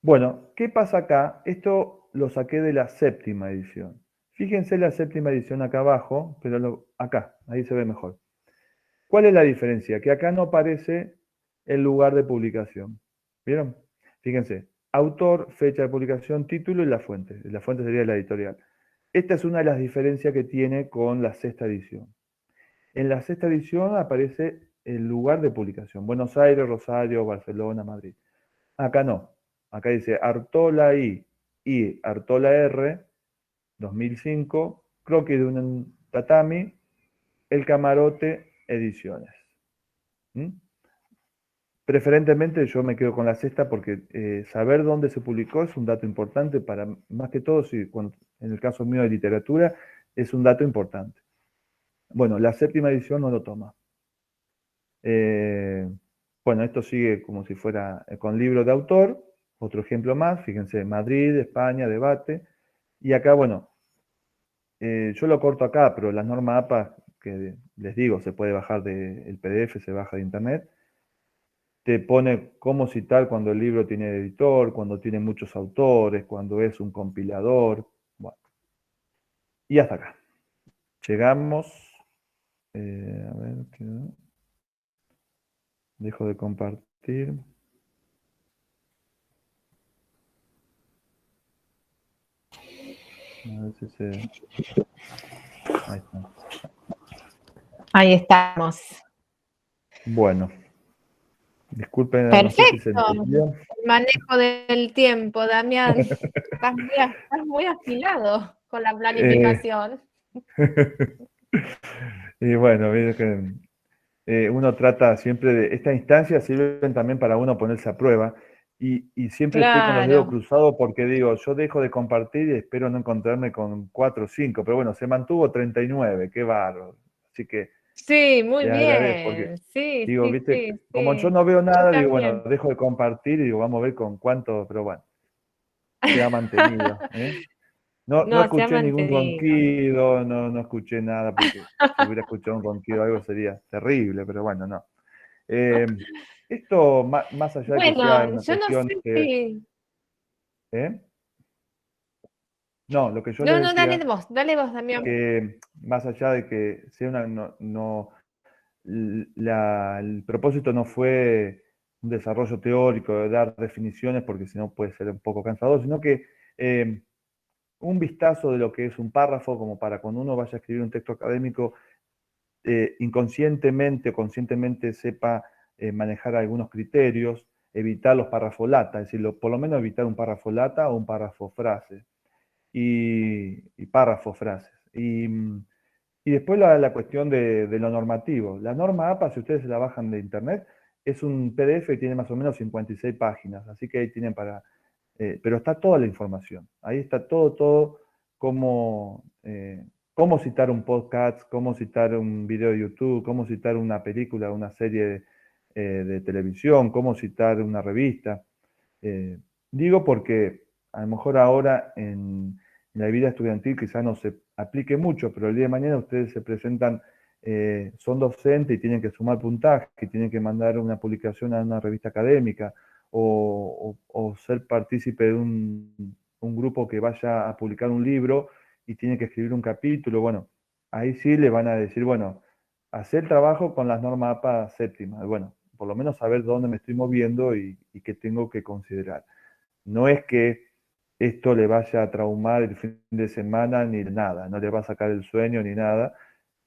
Bueno, ¿qué pasa acá? Esto lo saqué de la 7ª edición. Fíjense la 7ª edición acá abajo, pero acá, ahí se ve mejor. ¿Cuál es la diferencia? Que acá no aparece el lugar de publicación. ¿Vieron? Fíjense, autor, fecha de publicación, título y la fuente. La fuente sería la editorial. Esta es una de las diferencias que tiene con la 6ª edición. En la 6ª edición aparece el lugar de publicación. Buenos Aires, Rosario, Barcelona, Madrid. Acá no. Acá dice Artola I y Artola R, 2005, croquis de un tatami, El Camarote Ediciones. Preferentemente yo me quedo con la 6ª porque saber dónde se publicó es un dato importante para, más que todo, en el caso mío de literatura, es un dato importante. Bueno, la 7ª edición no lo toma. Bueno, esto sigue como si fuera con libro de autor, otro ejemplo más, fíjense, Madrid, España, debate, y acá, bueno, yo lo corto acá, pero la norma APA, que les digo, se puede bajar del PDF, se baja de internet, te pone cómo citar cuando el libro tiene editor, cuando tiene muchos autores, cuando es un compilador, bueno. Y hasta acá. Llegamos, a ver, dejo de compartir. A ver si se... Ahí está. Ahí estamos. Bueno. Disculpen, Perfecto. no sé si se entendió. El manejo del tiempo, Damián. Estás muy afilado con la planificación. Y bueno, que uno trata siempre de... Estas instancias sirven también para uno ponerse a prueba. Y siempre estoy con los dedos cruzados porque digo, yo dejo de compartir y espero no encontrarme con 4 o 5. Pero bueno, se mantuvo 39, qué bárbaro. Así que... Sí, muy bien. Porque, sí, digo, sí, viste, sí, como sí. yo no veo nada, Yo digo, bueno, también. dejo de compartir y digo, vamos a ver con cuánto, pero bueno, se ha mantenido. No No, se ha escuché ningún mantenido. ronquido, no escuché nada, porque si hubiera escuchado un ronquido algo sería terrible, pero bueno, no. Eh, Esto, más allá de que sea Bueno, una yo no cuestión sé si... ¿eh? No, lo que yo No, les no, decía, dale vos, Damián. que más allá de que sea una, el propósito no fue un desarrollo teórico de dar definiciones, porque si no puede ser un poco cansador, sino que eh, un vistazo de lo que es un párrafo, como para cuando uno vaya a escribir un texto académico, inconscientemente o conscientemente sepa manejar algunos criterios, evitar los párrafos lata, es decir, por lo menos evitar un párrafo lata o un párrafo frase y párrafo frases. Y después la cuestión de lo normativo. La norma APA, si ustedes se la bajan de internet, es un PDF que tiene más o menos 56 páginas, así que ahí tienen para... pero está toda la información. Ahí está todo, cómo citar un podcast, cómo citar un video de YouTube, cómo citar una película, una serie de televisión, cómo citar una revista. Eh, Digo porque a lo mejor ahora en la vida estudiantil quizás no se aplique mucho, pero el día de mañana ustedes se presentan, son docentes y tienen que sumar puntaje, que tienen que mandar una publicación a una revista académica o ser partícipe de un grupo que vaya a publicar un libro y tiene que escribir un capítulo. Bueno, ahí sí le van a decir, bueno, hacer trabajo con las normas APA séptimas. Bueno, por lo menos saber dónde me estoy moviendo y qué tengo que considerar. No es que esto le vaya a traumar el fin de semana ni nada, no le va a sacar el sueño ni nada,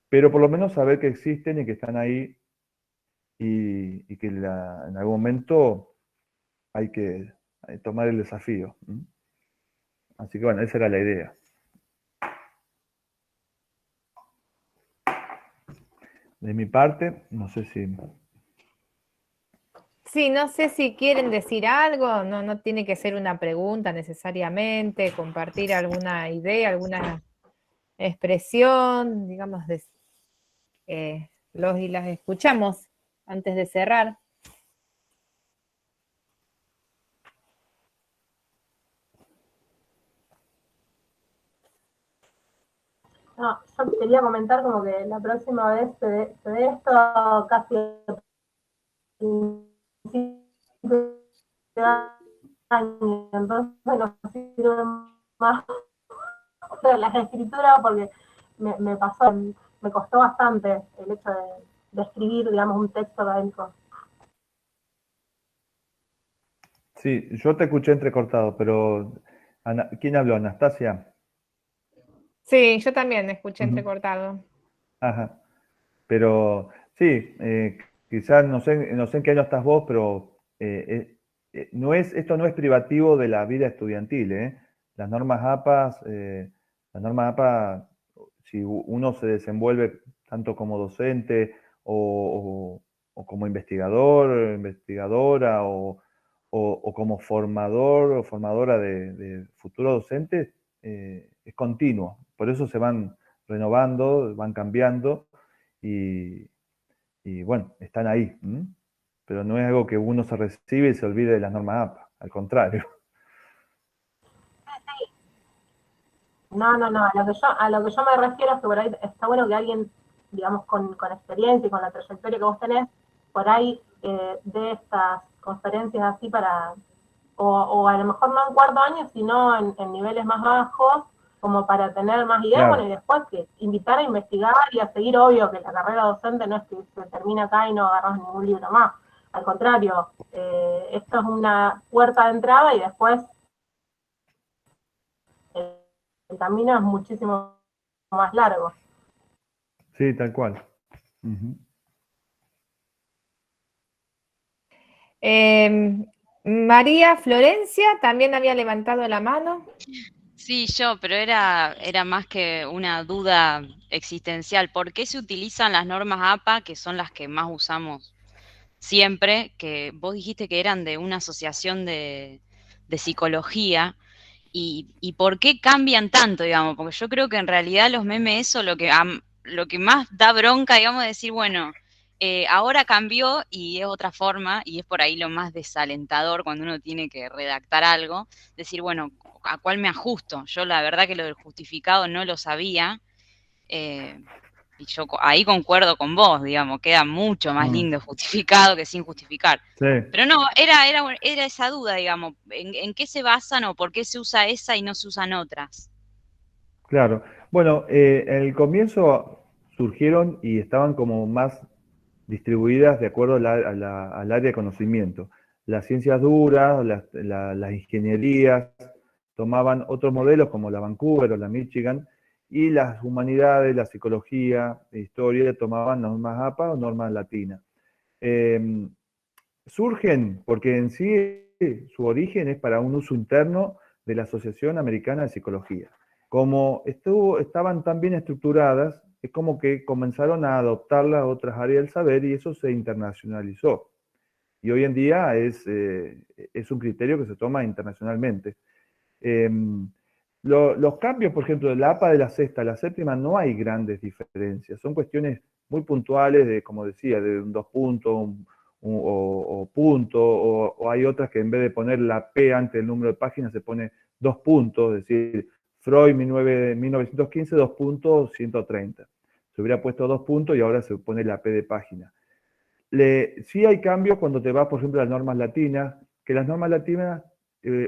pero por lo menos saber que existen y que están ahí y que en algún momento hay que tomar el desafío. Así que bueno, esa era la idea. De mi parte, no sé si... Sí, no sé si quieren decir algo, no tiene que ser una pregunta necesariamente, compartir alguna idea, alguna expresión, digamos, los y las escuchamos antes de cerrar. No, yo quería comentar como que la próxima vez se dé esto casi al principio de año, entonces nos sirve más la escritura porque me pasó, me costó bastante el hecho de escribir, digamos, un texto académico. Sí, yo te escuché entrecortado, pero ¿quién habló? ¿Anastasia? Sí, yo también escuché Ujú. entrecortado. Ajá. Pero sí, quizás no sé en qué año estás vos, pero esto no es privativo de la vida estudiantil, ¿eh? Las normas APA, las normas APA, si uno se desenvuelve tanto como docente o como investigador, investigadora o como formador o formadora de futuros docentes, es continuo. Por eso se van renovando, van cambiando y, y bueno, están ahí. Pero no es algo que uno se recibe y se olvide de las normas APA, al contrario. No, a lo que yo me refiero es que por ahí está bueno que alguien, digamos, con experiencia y con la trayectoria que vos tenés, por ahí de estas conferencias así para, o a lo mejor no en cuarto año, sino en niveles más bajos, como para tener más ideas, bueno, y Claro, después que invitar a investigar y a seguir, obvio que la carrera docente no es que se termina acá y no agarras ningún libro más. Al contrario, esto es una puerta de entrada y después el camino es muchísimo más largo. sí, tal cual. Ujú. María Florencia también había levantado la mano. Sí, yo, pero era más que una duda existencial. ¿Por qué se utilizan las normas APA, que son las que más usamos siempre, que vos dijiste que eran de una asociación de psicología? ¿Y por qué cambian tanto, digamos? Porque yo creo que en realidad los memes, eso lo que más da bronca, digamos, es decir, bueno, Ahora cambió y es otra forma, y es por ahí lo más desalentador cuando uno tiene que redactar algo, decir, bueno, ¿a cuál me ajusto? Yo la verdad que lo del justificado no lo sabía, y yo ahí concuerdo con vos, digamos, queda mucho más lindo justificado que sin justificar. Sí. Pero no, era esa duda, digamos, ¿en qué se basan o por qué se usa esa y no se usan otras? Claro. Bueno, en el comienzo surgieron y estaban como más distribuidas de acuerdo al área de conocimiento. Las ciencias duras, las ingenierías, tomaban otros modelos como la Vancouver o la Michigan, y las humanidades, la psicología, la historia, tomaban normas APA o normas latinas. Surgen porque en sí su origen es para un uso interno de la Asociación Americana de Psicología. Como estaban tan bien estructuradas, es como que comenzaron a adoptarlas a otras áreas del saber y eso se internacionalizó. Y hoy en día es un criterio que se toma internacionalmente. Los cambios, por ejemplo, de la APA de la sexta a la séptima, no hay grandes diferencias. Son cuestiones muy puntuales de, como decía, de un 2 puntos o punto, o hay otras que en vez de poner la P antes del número de páginas se pone 2 puntos, es decir, Freud 1915, 2 puntos, 130. Se hubiera puesto 2 puntos y ahora se pone la P de página. Sí hay cambios cuando te vas, por ejemplo, a las normas latinas, que las normas latinas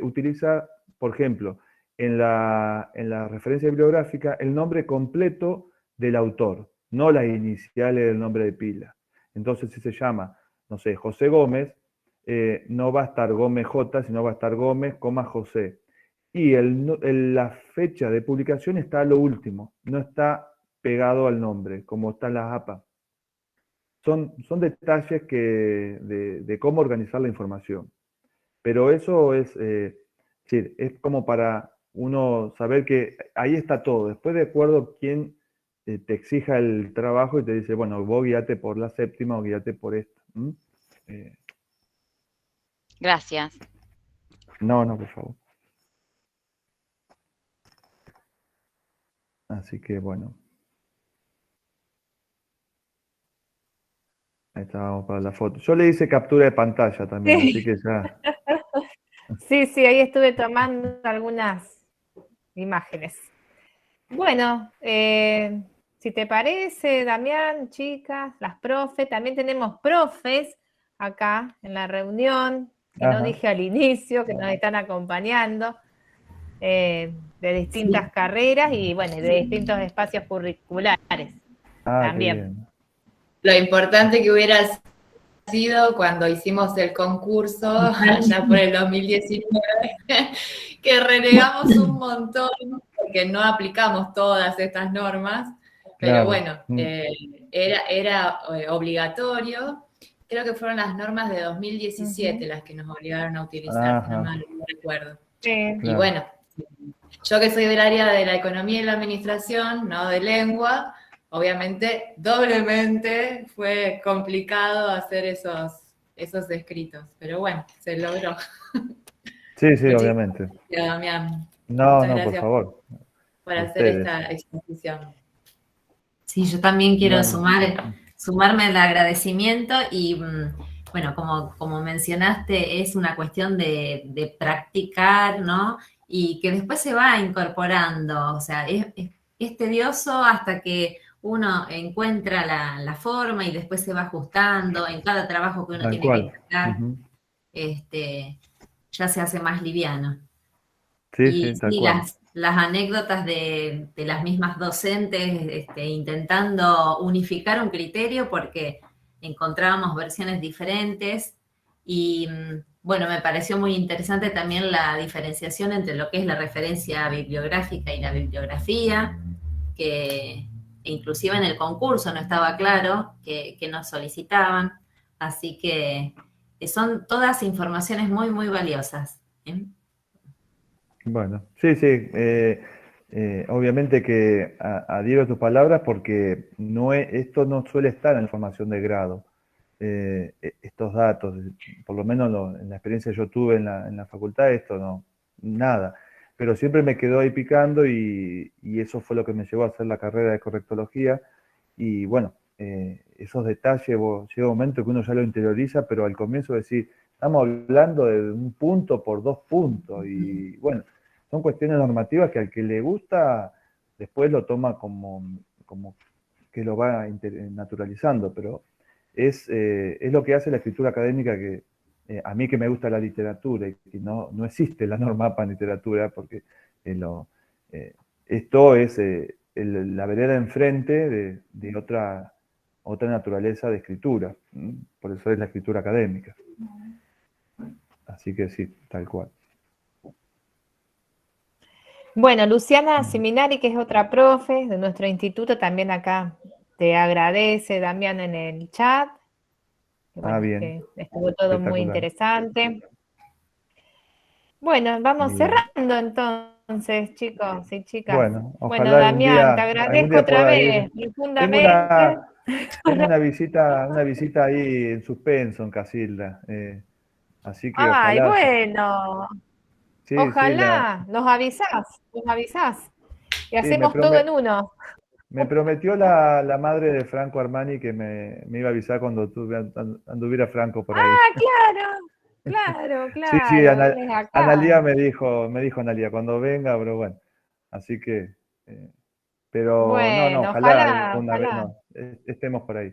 utiliza, por ejemplo, en la referencia bibliográfica, el nombre completo del autor, no las iniciales del nombre de pila. Entonces, si se llama, no sé, José Gómez, no va a estar Gómez J, sino va a estar Gómez, José. Y la fecha de publicación está a lo último, no está pegado al nombre, como están las APA. Son detalles de cómo organizar la información. Pero eso es como para uno saber que ahí está todo. Después, de acuerdo a quién te exija el trabajo y te dice, bueno, vos guíate por la séptima o guíate por esta. Gracias. No, por favor. Así que bueno. Ahí estábamos para la foto. Yo le hice captura de pantalla también, Sí. así que ya. Sí, ahí estuve tomando algunas imágenes. Bueno, si te parece, Damián, chicas, las profes, también tenemos profes acá en la reunión, que no dije al inicio, que nos están acompañando de distintas carreras y bueno, de distintos espacios curriculares también. Qué bien. Lo importante que hubiera sido cuando hicimos el concurso allá por el 2019, que renegamos un montón porque no aplicamos todas estas normas, pero bueno, era obligatorio. Creo que fueron las normas de 2017 las que nos obligaron a utilizar, no recuerdo. Sí. Y bueno, yo que soy del área de la economía y la administración, no de lengua, obviamente, doblemente fue complicado hacer esos escritos, pero bueno, se logró. Sí, Muchísimas obviamente. gracias, Damián. No, por favor. Por hacer esta exposición. Sí, yo también quiero sumarme al agradecimiento y, bueno, como mencionaste, es una cuestión de practicar, ¿no? Y que después se va incorporando, o sea, es tedioso hasta que uno encuentra la forma y después se va ajustando en cada trabajo que uno tiene que sacar, ya se hace más liviano. Sí, tal cual. Las anécdotas de las mismas docentes intentando unificar un criterio porque encontrábamos versiones diferentes y bueno, me pareció muy interesante también la diferenciación entre lo que es la referencia bibliográfica y la bibliografía, que inclusive en el concurso no estaba claro que nos solicitaban, así que son todas informaciones muy, muy valiosas. Bueno, sí, obviamente que adhiero a tus palabras porque esto no suele estar en la formación de grado, estos datos, por lo menos en la experiencia que yo tuve en la facultad, esto no, nada, pero siempre me quedó ahí picando y eso fue lo que me llevó a hacer la carrera de correctología y bueno, esos detalles, llega un momento que uno ya lo interioriza, pero al comienzo decir, estamos hablando de un punto por 2 puntos, y bueno, son cuestiones normativas que al que le gusta, después lo toma como que lo va naturalizando, pero es lo que hace la escritura académica que a mí que me gusta la literatura y que no existe la norma APA en literatura, porque esto es la vereda enfrente de otra naturaleza de escritura. Por eso es la escritura académica. Así que sí, tal cual. Bueno, Luciana Seminari, que es otra profe de nuestro instituto, también acá te agradece, Damián, en el chat. Bueno, bien. que estuvo todo muy interesante. Bueno, vamos Bien. cerrando entonces, chicos y chicas. Bueno, Bueno, ojalá Damián, te agradezco otra vez, profundamente. Tengo una visita ahí en suspenso en Casilda. Así que Ay, ojalá. bueno. Sí, Ojalá, nos avisás. Y hacemos todo en uno. Me prometió la madre de Franco Armani que me iba a avisar cuando anduviera Franco por ahí. Claro. Sí, Analía me dijo Analía, cuando venga, pero bueno. Así que, pero bueno, ojalá una vez ojalá. estemos por ahí.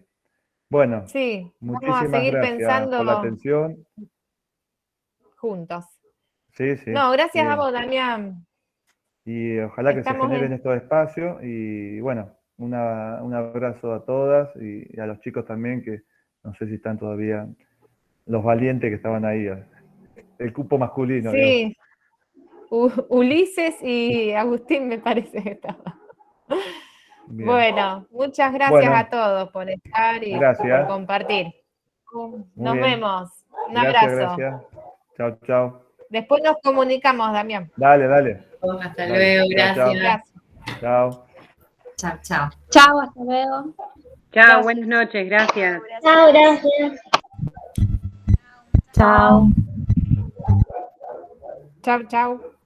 Bueno, Sí, vamos a muchísimas seguir gracias pensando por la atención. juntos. Sí. No, gracias a Bien. vos, Damián. Y ojalá que se generen estos espacios y bueno, un abrazo a todas y a los chicos también, que no sé si están todavía los valientes que estaban ahí, el cupo masculino. Sí, Ulises y Agustín me parece que estaba. Bien. Bueno, muchas gracias a todos por estar y por compartir. Nos vemos. Un abrazo. Gracias. Chao. Después nos comunicamos, Damián. Dale. Hasta luego, gracias. Chao. Chao. Chao, hasta luego. Chao, buenas noches, gracias. Chao, gracias. Chao. Chao.